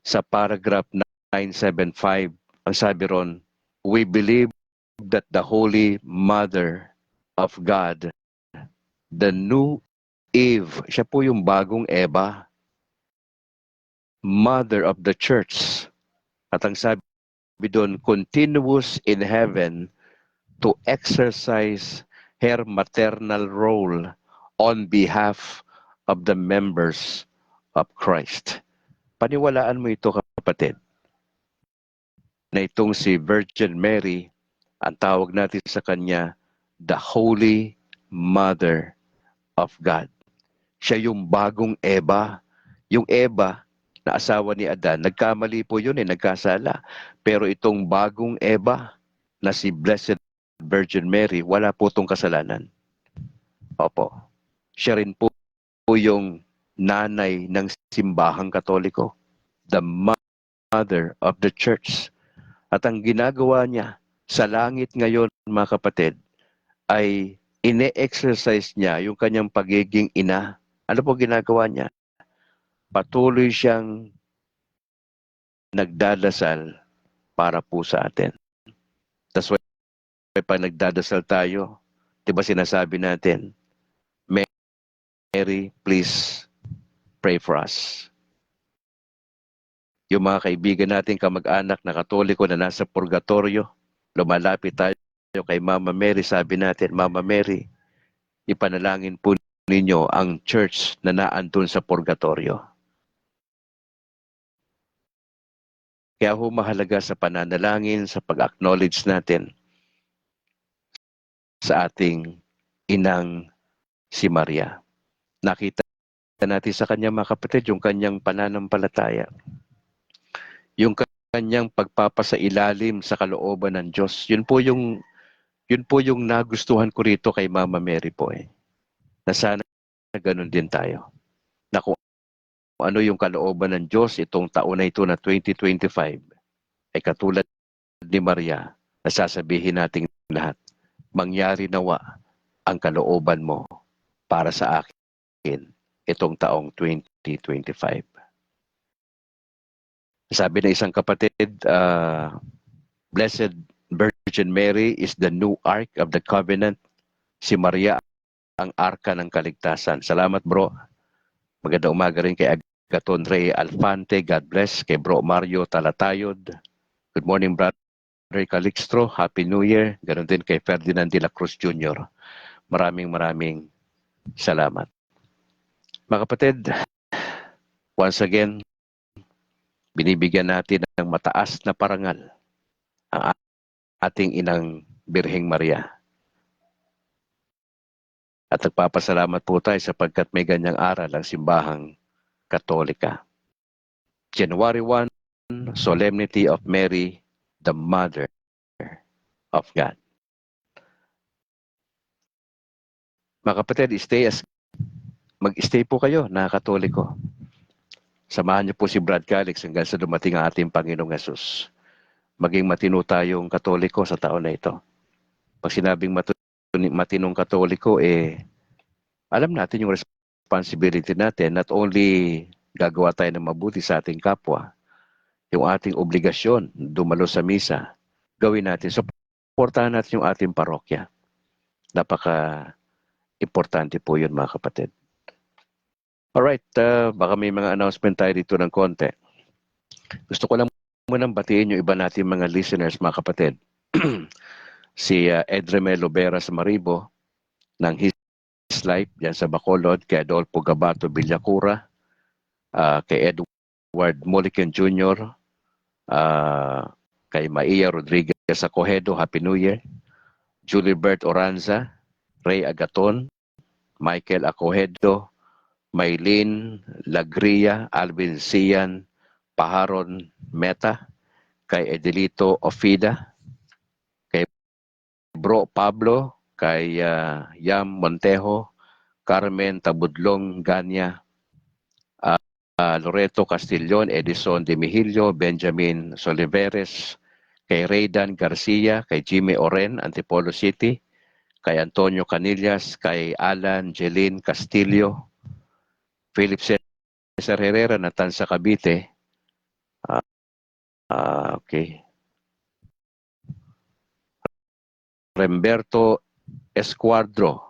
sa paragraph 975, ang sabi ron, we believe that the Holy Mother of God, the new Eve, siya po yung bagong Eva, Mother of the Church. At ang sabi doon, continuous in heaven to exercise her maternal role on behalf of the members of Christ. Paniwalaan mo ito, kapatid, na itong si Virgin Mary, ang tawag natin sa kanya, the Holy Mother of God. Siya yung bagong Eva. Yung Eva na asawa ni Adan, nagkamali po yun nagkasala. Pero itong bagong Eva na si Blessed Virgin Mary, wala po itong kasalanan. Opo. Siya rin po yung nanay ng simbahang Katoliko. The Mother of the Church. At ang ginagawa niya sa langit ngayon, mga kapatid, ay ine-exercise niya yung kanyang pagiging ina. Ano po ginagawa niya? Patuloy siyang nagdadasal para po sa atin. That's why pag nagdadasal tayo, di ba sinasabi natin, Mary, please pray for us. Yung mga kaibigan natin, kamag-anak na Katoliko na nasa purgatorio, lumalapit tayo kay Mama Mary, sabi natin, Mama Mary, ipanalangin po ninyo ang church na naandun sa purgatorio. Kaya ho mahalaga sa pananalangin, sa pag-acknowledge natin sa ating inang si Maria. Nakita natin sa kanya, mga kapatid, yung kanyang pananampalataya. Yung kanyang pagpapasailalim sa kalooban ng Diyos. Yun po yung nagustuhan ko rito kay Mama Mary po Na sana ganun din tayo. Na kung ano yung kalooban ng Diyos itong taon na ito na 2025 ay katulad ni Maria na sasabihin nating lahat, mangyari nawa ang kalooban mo para sa akin itong taong 2025. Sabi ng isang kapatid, Blessed Virgin Mary is the new Ark of the Covenant. Si Maria ang arka ng kaligtasan. Salamat, bro. Magandang umaga rin kay Agaton Rey Alfante. God bless. Kay bro Mario Talatayod. Good morning, brother Calixtro. Happy New Year. Ganon din kay Ferdinand de la Cruz Jr. Maraming salamat. Mga kapatid, once again, binibigyan natin ng mataas na parangal ang ating inang Birheng Maria. At nagpapasalamat po tayo sapagkat may ganyang aral ang simbahang Katolika. January 1, Solemnity of Mary, the Mother of God. Mga kapatid, mag-stay po kayo na Katoliko. Samahan niyo po si Brad Calix hanggang sa dumating ang ating Panginoong Hesus. maging matino tayong Katoliko sa taon na ito. Pag sinabing matinong Katoliko, alam natin yung responsibility natin, not only gagawa tayo ng mabuti sa ating kapwa, yung ating obligasyon, dumalo sa misa, gawin natin. Supportahan natin yung ating parokya. Napaka-importante po yun, mga kapatid. Alright, baka may mga announcement tayo dito ng konti. Gusto ko lang munang batiin yung iba natin mga listeners, mga kapatid. Si Edremel Lovera sa Maribo ng His Life dyan sa Bacolod, kay Adolfo Gabato Villacura, kay Edward Molican Jr., kay Maia Rodriguez sa Cojedo, Happy New Year, Julibert Oranza, Ray Agaton, Michael Acojedo, Maylene Lagria, Alvin Sian, Paharon Meta, kay Edelito Ofida, kay Bro Pablo, kay Yam Montejo, Carmen Tabudlong Ganya, Loreto Castillon, Edison De Mihilio, Benjamin Soliveres, kay Raydan Garcia, kay Jimmy Oren, Antipolo City, kay Antonio Canillas, kay Alan Jeline Castillo, Philip Cesar Herrera na Tansa Cavite. Okay. Remberto Escuadro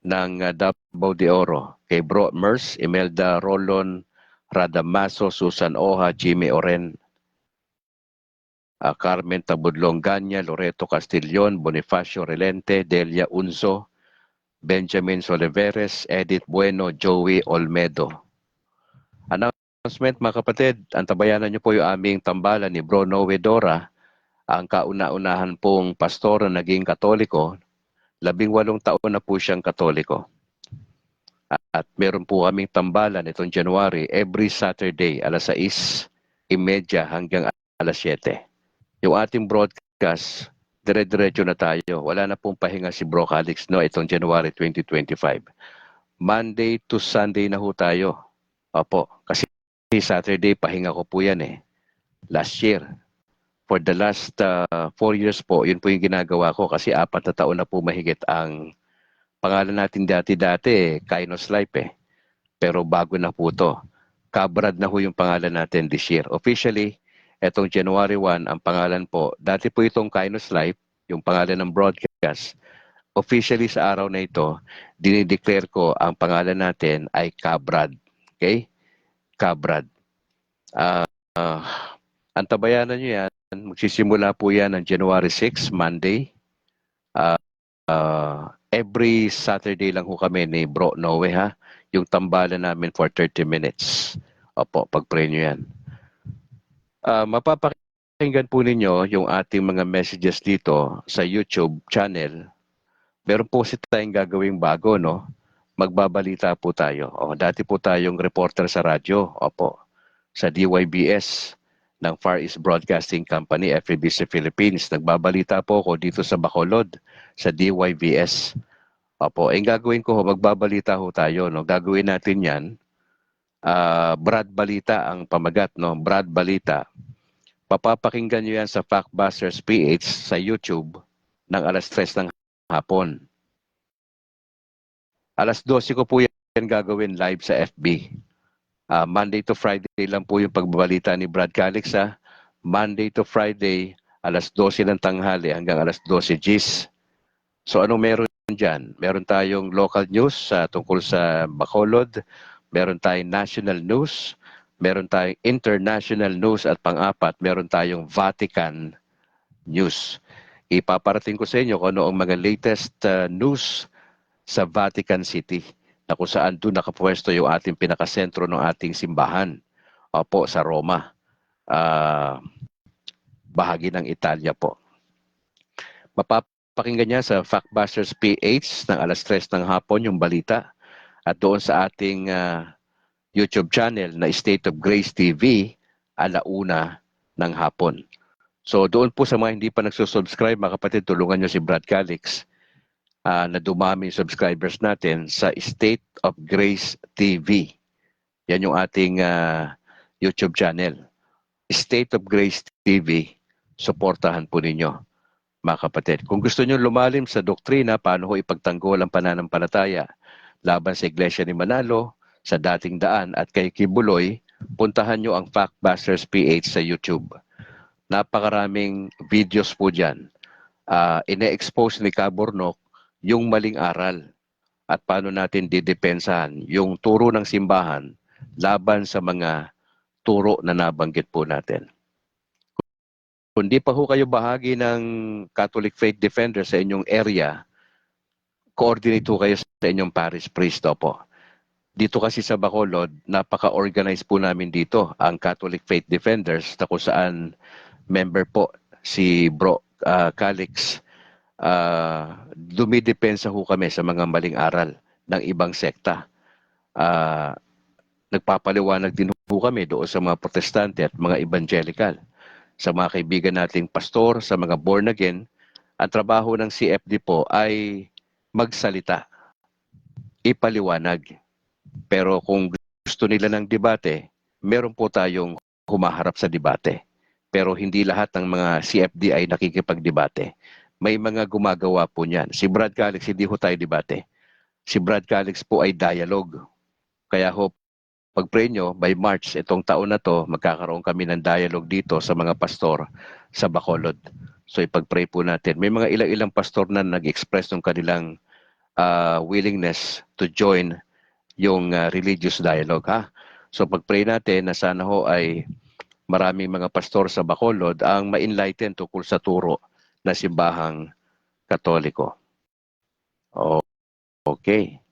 ng Davao de Oro, kay Bro Mers, Imelda Rolon, Radamaso, Susan Oha, Jimmy Oren, Carmen Tabudlong Ganya, Loreto Castillon, Bonifacio Relente, Delia Unso, Benjamin Soliveres, Edith Bueno, Joey Olmedo. Announcement, mga kapatid, antabayanan niyo po yung aming tambalan ni Bro Noe Dora, ang kauna-unahan pong pastor na naging Katoliko. 18 taon na po siyang Katoliko. At meron po kaming tambalan itong January, every Saturday, alas 6:30 hanggang alas 7. Yung ating broadcast, dire-diretso na tayo. Wala na pong pahinga si Bro Calix, no, itong January 2025. Monday to Sunday na ho tayo. Opo, kasi Saturday, pahinga ko po yan last year. For the last 4 years po, yun po yung ginagawa ko kasi 4 na taon na po mahigit ang pangalan natin dati-dati, Kainos Life Pero bago na po to. Kabrad na ho yung pangalan natin this year. Officially, etong January 1, ang pangalan po, dati po itong Kainos Life, yung pangalan ng broadcast. Officially sa araw na ito, dinideclare ko ang pangalan natin ay Kabrad. Okay? Kabrad. Antabayanan nyo yan. Magsisimula po yan ng January 6, Monday. Every Saturday lang ho kami ni Bro Noe yung tambalan namin for 30 minutes. Opo, pag-pray nyo yan. Mapapakinggan po ninyo yung ating mga messages dito sa YouTube channel. Meron po tayong gagawing bago, no? Magbabalita po tayo. Dati po tayong reporter sa radyo. Opo, sa DYBS ng Far East Broadcasting Company, FEBC Philippines. Nagbabalita po ako dito sa Bacolod, sa DYBS. Opo, gagawin ko, magbabalita ho tayo. No? Gagawin natin yan. Brad Balita ang pamagat, no? Brad Balita. Papapakinggan nyo yan sa Factbusters PH sa YouTube ng alas 3 ng hapon. Alas 12 ko po yan gagawin live sa FB. Monday to Friday lang po yung pagbabalita ni Brad Calix. Monday to Friday, alas 12 ng tanghali hanggang alas 12 Gs. So anong meron dyan? Meron tayong local news tungkol sa Bacolod. Meron tayong national news. Meron tayong international news. At pang-apat, meron tayong Vatican news. Ipaparating ko sa inyo kung ano ang mga latest news sa Vatican City na kung saan doon nakapwesto yung ating pinakasentro ng ating simbahan. Opo, sa Roma. Bahagi ng Italia po. Mapapakinggan niya sa Factbusters PH ng alas 3 ng hapon yung balita. At doon sa ating YouTube channel na State of Grace TV, 1:00 ng hapon. So doon po sa mga hindi pa nagsusubscribe, mga kapatid, tulungan nyo si Brad Calix na dumami subscribers natin sa State of Grace TV. Yan yung ating YouTube channel. State of Grace TV. suportahan po ninyo, mga kapatid. Kung gusto nyo lumalim sa doktrina, paano ho ipagtanggol ang pananampalataya laban sa Iglesia ni Manalo, sa dating daan at kay Kibuloy, puntahan nyo ang Factbusters PH sa YouTube. Napakaraming videos po dyan. Ine-expose ni Cabornok yung maling aral at paano natin didepensahan yung turo ng simbahan laban sa mga turo na nabanggit po natin. Kung di pa ho kayo bahagi ng Catholic Faith Defender sa inyong area, coordinate ho kayo sa inyong parish priest po. Dito kasi sa Bacolod, napaka-organized po namin dito ang Catholic Faith Defenders na kung saan member po si Bro Calix. Dumidepensa ho kami sa mga maling aral ng ibang sekta. Nagpapaliwanag din ho kami doon sa mga protestante at mga evangelical. Sa mga kaibigan nating pastor, sa mga born again, ang trabaho ng CFD po ay magsalita, ipaliwanag. Pero kung gusto nila ng debate, meron po tayong humaharap sa debate. Pero hindi lahat ng mga CFD ay nakikipagdebate. May mga gumagawa po niyan. Si Brad Calix, hindi ho tayo debate. Si Brad Calix po ay dialogue. Kaya ho, pag-pray nyo, by March, itong taon na to, magkakaroon kami ng dialogue dito sa mga pastor sa Bacolod. So ipag-pray po natin. May mga ilang-ilang pastor na nag-express ng kanilang willingness to join yung religious dialogue. So pag-pray natin na sana ho ay maraming mga pastor sa Bacolod ang ma-enlighten tungkol sa turo na simbahang Katoliko. Okay.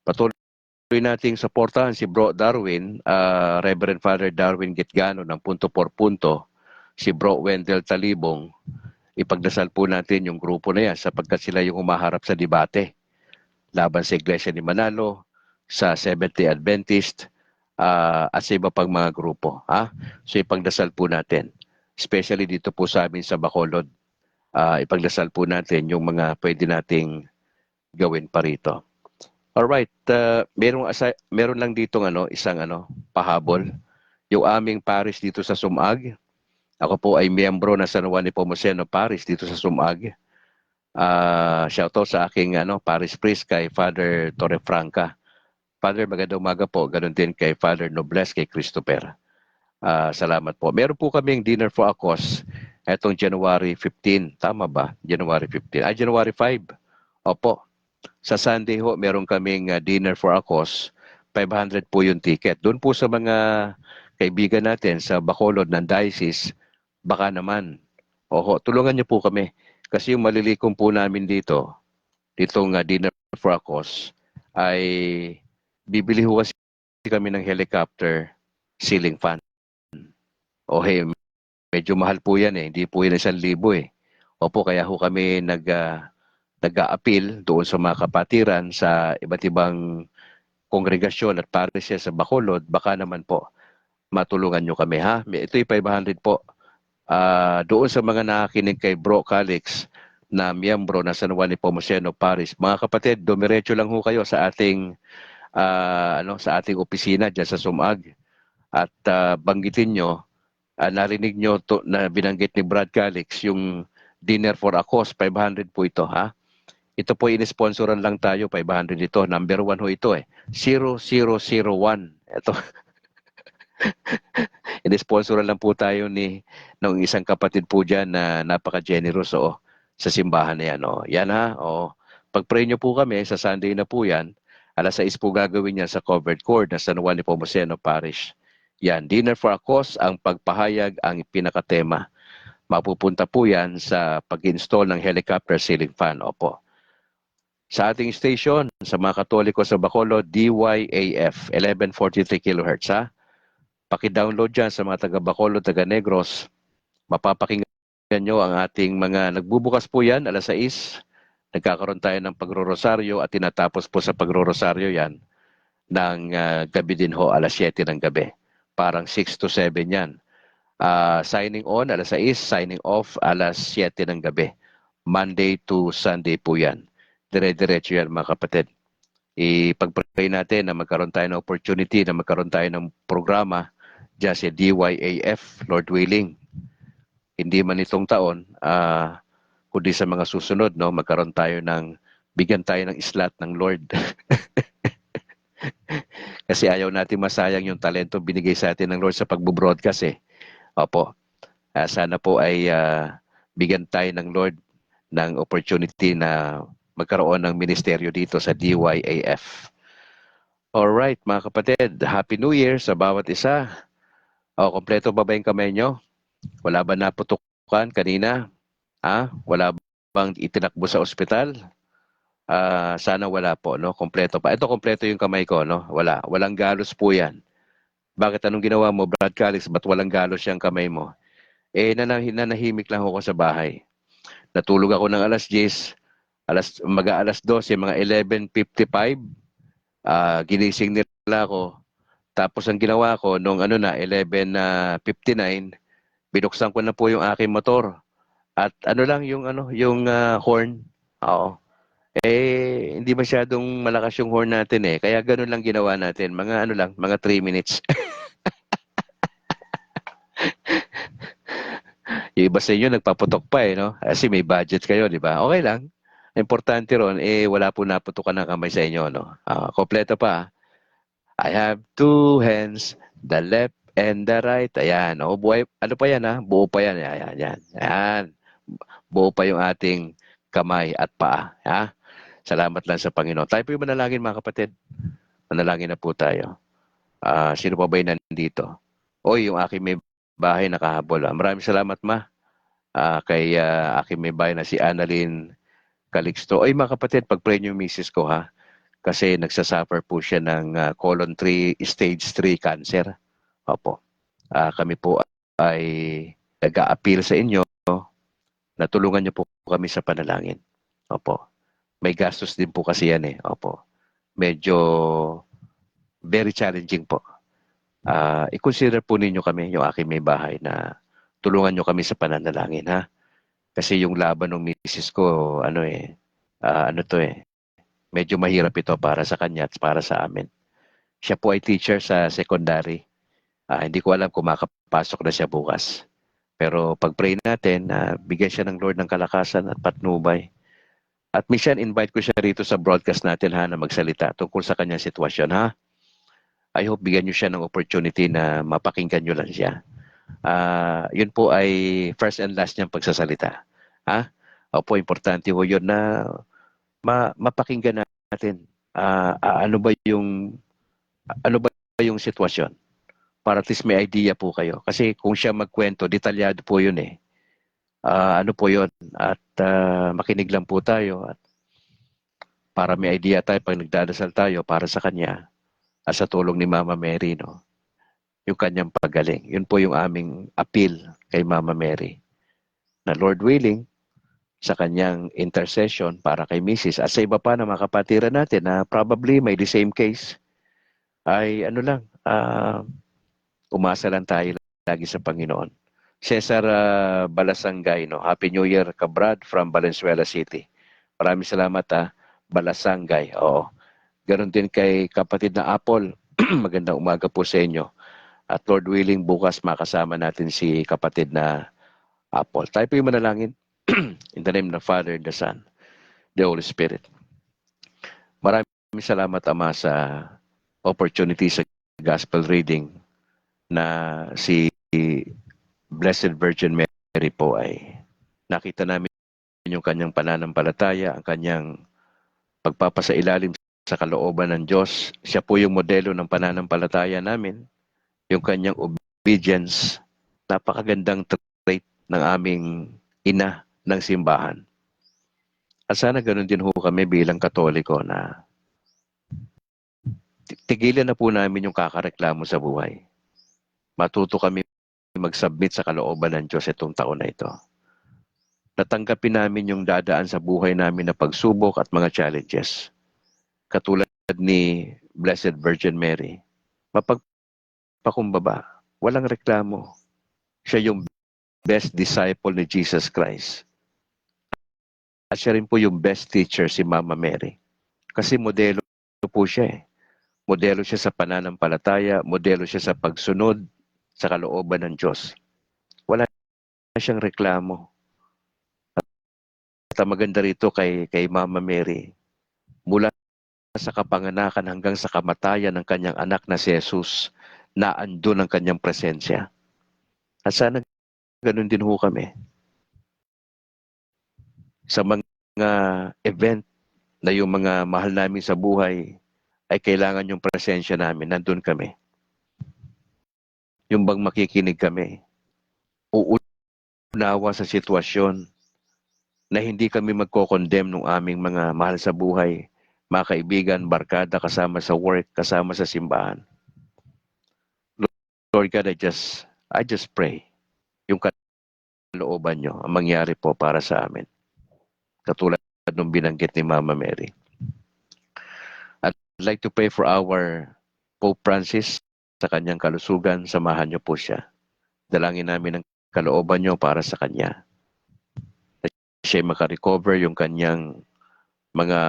Patuloy nating suportahan si Bro Darwin, Reverend Father Darwin Gitgano ng Punto por Punto, si Bro Wendell Talibong. Ipagdasal po natin yung grupo na yan sapagkat sila yung humaharap sa debate laban sa Iglesia ni Manalo, sa Seventh-day Adventist, at sa iba pang mga grupo. So ipagdasal po natin, especially dito po sa amin sa Bacolod. Ipagdasal po natin yung mga pwede nating gawin pa rito. Alright, meron lang dito isang pahabol. Yung aming parish dito sa Sumag, ako po ay miyembro na San Juan Nepomuceno Parish dito sa Sumag. Shoutout sa aking parish priest kay Father Torrefranca. Father, magandang umaga po. Ganon din kay Father Nobles, kay Christopher. Salamat po. Meron po kaming dinner for a cause etong January 15. Tama ba? January 15. January 5. Opo. Sa Sunday ho, meron kaming dinner for a cause. 500 po yung ticket. Doon po sa mga kaibigan natin sa Bacolod ng diocese, baka naman. Tulungan niyo po kami. Kasi yung malilikom po namin dito, ditong dinner for a cause, ay bibili ho kasi kami ng helicopter ceiling fan. Medyo mahal po yan Hindi po yan 1,000 Opo, kaya ho kami nag-a-appeal doon sa mga kapatiran sa iba't ibang kongregasyon at parishes sa Bacolod. Baka naman po matulungan nyo kami Ito'y 500 po. Doon sa mga nakakinig kay Bro Calix na miyembro na San Juan Nepomuceno Parish, mga kapatid, dumiretso lang ho kayo sa ating sa ating opisina diyan sa Sumag at banggitin nyo, narinig nyo na binanggit ni Brad Calix yung dinner for a cause, 500 po ito Ito po in-sponsoran lang tayo, 500 ito. Number 1 ho ito 0001. Ito. In-sponsoran lang po tayo ng isang kapatid po dyan na napaka-generous sa simbahan na yan. Yan Pag-pray nyo po kami, sa Sunday na po yan, 6:00 po gagawin yan sa covered court na San Juan Nepomuceno Parish. Yan, dinner for a cause, ang pagpahayag, ang pinakatema. Mapupunta po yan sa pag-install ng helicopter ceiling fan. Opo. Sa ating station, sa mga Katoliko sa Bacolod, DYAF, 1143 kHz. Paki-download dyan sa mga taga-Bacolod, taga-Negros. Mapapakinggan nyo ang ating mga nagbubukas po yan, 6:00. Nagkakaroon tayo ng pagro-rosaryo at tinatapos po sa pagro-rosaryo yan ng gabi din 7:00 ng gabi. Parang 6 to 7 yan. Signing on, 6:00. Signing off, 7:00 ng gabi. Monday to Sunday po yan. Dire-diretso yan mga kapatid. Ipag-pray natin na magkaroon tayo ng opportunity, na magkaroon tayo ng programa dyan sa DYAF, Lord willing. hindi man itong taon, kundi sa mga susunod, no, bigyan tayo ng islat ng Lord. Kasi ayaw natin masayang yung talento binigay sa atin ng Lord sa pagbo-broadcast eh. Opo. Sana po ay bigyan tayo ng Lord ng opportunity na magkaroon ng ministeryo dito sa DYAF. Alright, mga kapatid, Happy New Year sa bawat isa. O, kompleto ba yung kamay nyo? Wala ba naputukan kanina? Wala bang itinakbo sa ospital? Sana wala po, no? Kompleto pa. Ito, kompleto yung kamay ko, no? Walang galos po yan. Bakit anong ginawa mo, Brad Calix? Ba't walang galos yung kamay mo? Nanahimik lang ako sa bahay. Natulog ako ng alas 10, mag-aalas 12, mga 11:55. Ginising nila ako. Tapos ang ginawa ko, nung 11:59, binuksan ko na po yung aking motor. At yung horn. Oo. Hindi masyadong malakas yung horn natin eh. Kaya ganun lang ginawa natin. Mga 3 minutes. Yung iba sa inyo nagpaputok pa eh, no? Kasi may budget kayo, di ba? Okay lang. Importante ron, wala po naputukan ng kamay sa inyo, no? Kompleto pa. I have two hands, the left and the right. Ayan, buhay. Ano pa yan, ha? Buo pa yan. Ayan. Buo pa yung ating kamay at paa, ha? Salamat lang sa Panginoon. Tayo po yung manalangin, mga kapatid. Manalangin na po tayo. Sino pa ba yung nandito? Yung aking may bahay nakahabol. Maraming salamat, ma. Kay aking may bahay na si Annalyn Calixto. Mga kapatid, pag-pray niyo yung misis ko, ha? Kasi nagsasuffer po siya ng colon 3, stage 3 cancer. Opo. Kami po ay nag-a-appeal sa inyo na tulungan niyo po kami sa panalangin. Opo. May gastos din po kasi yan eh. Opo. Medyo very challenging po. I-consider po ninyo kami, yung aking may bahay, na tulungan nyo kami sa pananalangin, ha? Kasi yung laban ng misis ko, medyo mahirap ito para sa kanya at para sa amin. Siya po ay teacher sa secondary. Hindi ko alam kung makapasok na siya bukas. Pero pag-pray natin, bigyan siya ng Lord ng kalakasan at patnubay. At minsan, invite ko siya rito sa broadcast natin, ha, na magsalita tungkol sa kanyang sitwasyon, ha? I hope bigyan nyo siya ng opportunity na mapakinggan nyo lang siya. Yun po ay first and last niyang pagsasalita. Ha? Opo, importante ho yun na mapakinggan natin. Ano ba yung sitwasyon? Para at least may idea po kayo. Kasi kung siya magkwento, detalyado po yun eh. Ano po yun? At makinig lang po tayo. At para may idea tayo pag nagdadasal tayo para sa kanya at sa tulong ni Mama Mary, no? Yung kanyang pagaling. Yun po yung aming appeal kay Mama Mary. Na Lord willing, sa kanyang intercession para kay Mrs. at sa iba pa na mga kapatiran natin na probably may the same case, ay umasa lang tayo lagi sa Panginoon. Cesar Balasangay, no? Happy New Year, Kabrad from Valenzuela City. Maraming salamat, Balasangay. Oo. Ganon din kay kapatid na Apple. Magandang umaga po sa inyo. At Lord willing, bukas makasama natin si kapatid na Apple. Tayo po yung manalangin. In the name of the Father, the Son, the Holy Spirit. Maraming salamat, Ama, sa opportunity sa gospel reading na si Blessed Virgin Mary po ay nakita namin yung kanyang pananampalataya, ang kanyang pagpapasailalim sa kalooban ng Diyos. Siya po yung modelo ng pananampalataya namin, yung kanyang obedience. Napakagandang trait ng aming ina ng simbahan. At sana ganun din ho kami bilang Katoliko na tigilan na po namin yung kakareklamo sa buhay. Matuto kami mag-submit sa kalooban ng Diyos itong taon na ito. Natanggapin namin yung dadaan sa buhay namin na pagsubok at mga challenges. Katulad ni Blessed Virgin Mary, mapagpakumbaba, walang reklamo. Siya yung best disciple ni Jesus Christ. At siya rin po yung best teacher, si Mama Mary. Kasi modelo po siya eh. Modelo siya sa pananampalataya, modelo siya sa pagsunod sa kalooban ng Diyos. Wala siyang reklamo. At ang maganda rito kay Mama Mary, mula sa kapanganakan hanggang sa kamatayan ng kanyang anak na si Jesus, na andun ang kanyang presensya. At sana ganun din ho kami. Sa mga event na yung mga mahal namin sa buhay ay kailangan yung presensya namin, nandun kami. Yung bang makikinig kami, uunawa sa sitwasyon na hindi kami magko-condemn ng aming mga mahal sa buhay, mga kaibigan, barkada, kasama sa work, kasama sa simbahan. Lord God, I just pray yung kalooban nyo ang mangyari po para sa amin. Katulad nung binanggit ni Mama Mary. I'd like to pray for our Pope Francis sa kanyang kalusugan. Samahan niyo po siya. Dalangin namin ang kalooban niyo para sa kanya. Siya makarecover yung kanyang mga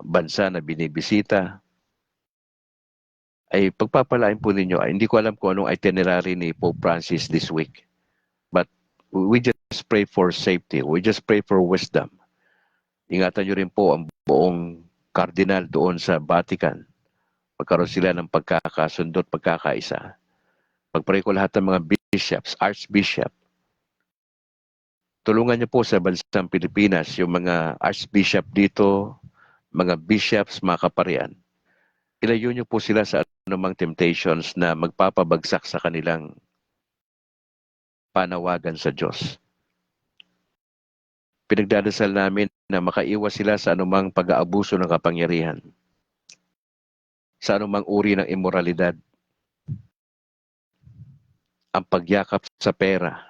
bansa na binibisita. Ay pagpapalain po ninyo. Ay, hindi ko alam kung anong itinerary ni Pope Francis this week. But we just pray for safety. We just pray for wisdom. Ingatan niyo rin po ang buong cardinal doon sa Vatican. Magkaroon sila ng pagkakasundo at pagkakaisa. Pagpray ko lahat ng mga bishops, archbishop. Tulungan niyo po sa bansang Pilipinas, yung mga archbishop dito, mga bishops, mga kaparian. Ilayo niyo po sila sa anumang temptations na magpapabagsak sa kanilang panawagan sa Diyos. Pinagdadasal namin na makaiwas sila sa anumang pag-aabuso ng kapangyarihan, sa anumang uri ng immoralidad, ang pagyakap sa pera.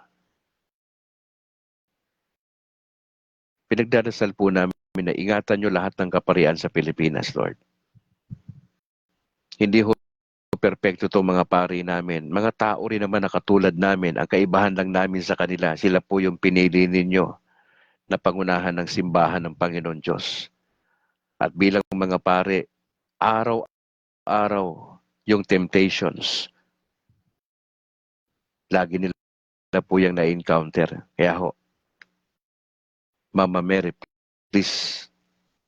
Pinagdadasal po namin na ingatan nyo lahat ng kaparian sa Pilipinas, Lord. Hindi ho perpekto itong mga pari namin. Mga tao rin naman na katulad namin. Ang kaibahan lang namin sa kanila, sila po yung pinili ninyo na pangunahan ng simbahan ng Panginoon Diyos. At bilang mga pare, araw-araw yung temptations, lagi nila po yung na-encounter. Kaya ho, Mama Mary, please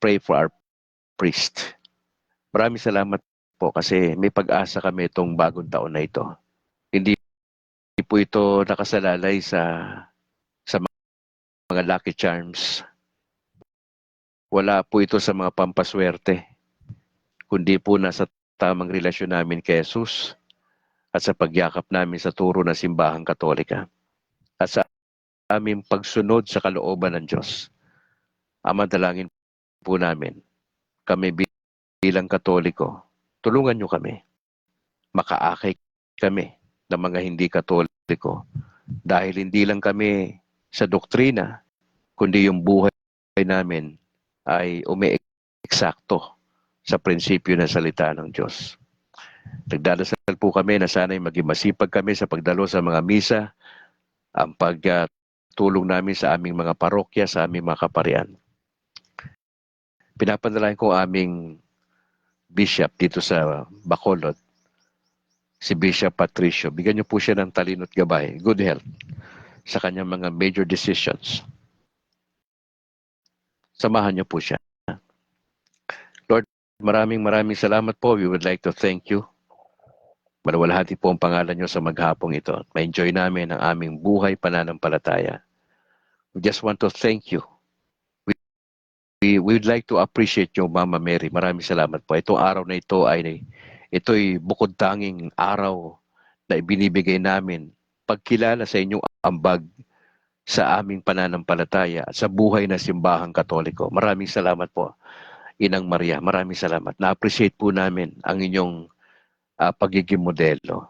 pray for our priest. Maraming salamat po kasi may pag-asa kami itong bagong taon na ito. Hindi po ito nakasalalay sa mga lucky charms. Wala po ito sa mga pampaswerte, kundi po nasa tamang relasyon namin kay Jesus at sa pagyakap namin sa turo ng simbahang Katolika at sa aming pagsunod sa kalooban ng Diyos. Ama, dalangin po namin, kami bilang Katoliko, tulungan niyo kami. Makaakay kami ng mga hindi Katoliko dahil hindi lang kami sa doktrina, kundi yung buhay namin ay umi-eksakto sa prinsipyo ng salita ng Diyos. Nagdadasal po kami na sana'y maging masipag kami sa pagdalo sa mga misa, ang pagtulong namin sa aming mga parokya, sa aming mga kaparian. Pinapadalain ko aming bishop dito sa Bacolod, si Bishop Patricio. Bigyan niyo po siya ng talino at gabay, good health, sa kanyang mga major decisions. Samahan niyo po siya. Lord, maraming salamat po. We would like to thank you. Malawalhati po ang pangalan niyo sa maghapong ito. Ma-enjoy namin ang aming buhay pananampalataya. We just want to thank you. We would like to appreciate you, Mama Mary. Maraming salamat po. Itong araw na ito'y bukod tanging araw na ibinibigay namin pagkilala sa inyong ambag sa aming pananampalataya at sa buhay na simbahang Katoliko. Maraming salamat po, Inang Maria. Maraming salamat. Na-appreciate po namin ang inyong pagiging modelo.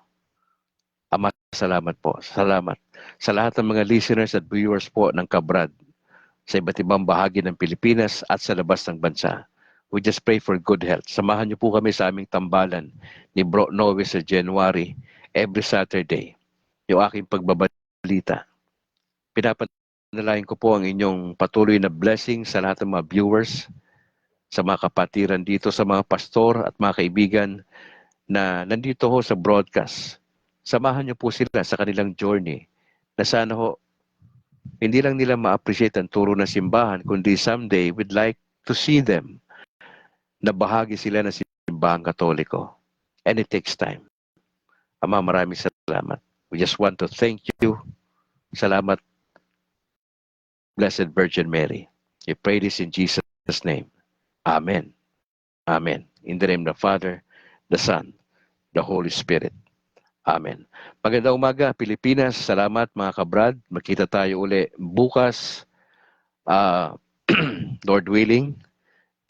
Ama, salamat po. Salamat sa lahat ng mga listeners at viewers po ng Kabrad sa iba't ibang bahagi ng Pilipinas at sa labas ng bansa. We just pray for good health. Samahan niyo po kami sa aming tambalan ni Bro Noe sa January every Saturday. Yung aking pagbabalita. Pinapanalangin ko po ang inyong patuloy na blessing sa lahat ng mga viewers, sa mga kapatiran dito, sa mga pastor at mga kaibigan na nandito ho sa broadcast. Samahan niyo po sila sa kanilang journey na sana ho hindi lang nila ma-appreciate ang turo ng simbahan, kundi someday we'd like to see them na bahagi sila ng simbahang Katoliko. And it takes time. Ama, maraming salamat. We just want to thank you. Salamat, Blessed Virgin Mary. We pray this in Jesus' name. Amen. Amen. In the name of the Father, the Son, the Holy Spirit. Amen. Magandang umaga, Pilipinas. Salamat mga kabrad. Magkita tayo uli bukas. Lord willing.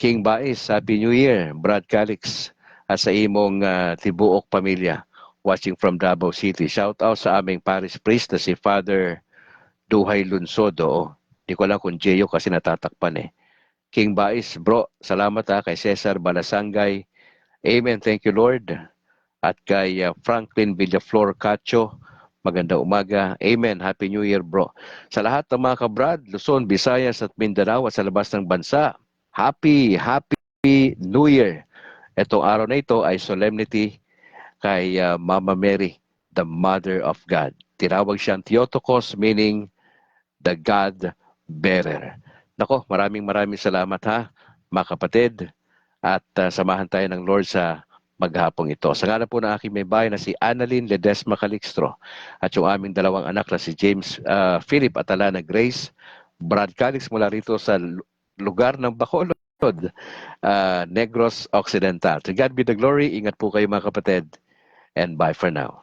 King Bais, Happy New Year. Brad Calix. At sa imong tibuok pamilya watching from Davao City. Shout out sa aming parish priest na si Father Duhay Lunsodo. Di ko alam kung Jeyo kasi natatakpan eh. King Bais, bro, salamat kay Cesar Balasangay. Amen, thank you Lord. At kay Franklin Villaflor Cacho, magandang umaga. Amen, Happy New Year bro. Sa lahat ng mga kabrad, Luzon, Visayas at Mindanao at sa labas ng bansa, Happy New Year. Itong araw na ito ay solemnity kay Mama Mary, the Mother of God. Tinawag siyang Theotokos, meaning the God bearer. Nako, maraming salamat ha, mga kapatid. At samahan tayo ng Lord sa maghapong ito. Sa ngalan po ng aking may bahay na si Annalyn Ledesma Calixtro at yung aming dalawang anak na si James Philip at Alana Grace, Brad Calix mula rito sa lugar ng Bacolod, Negros Occidental. To God be the glory. Ingat po kayo mga kapatid. And bye for now.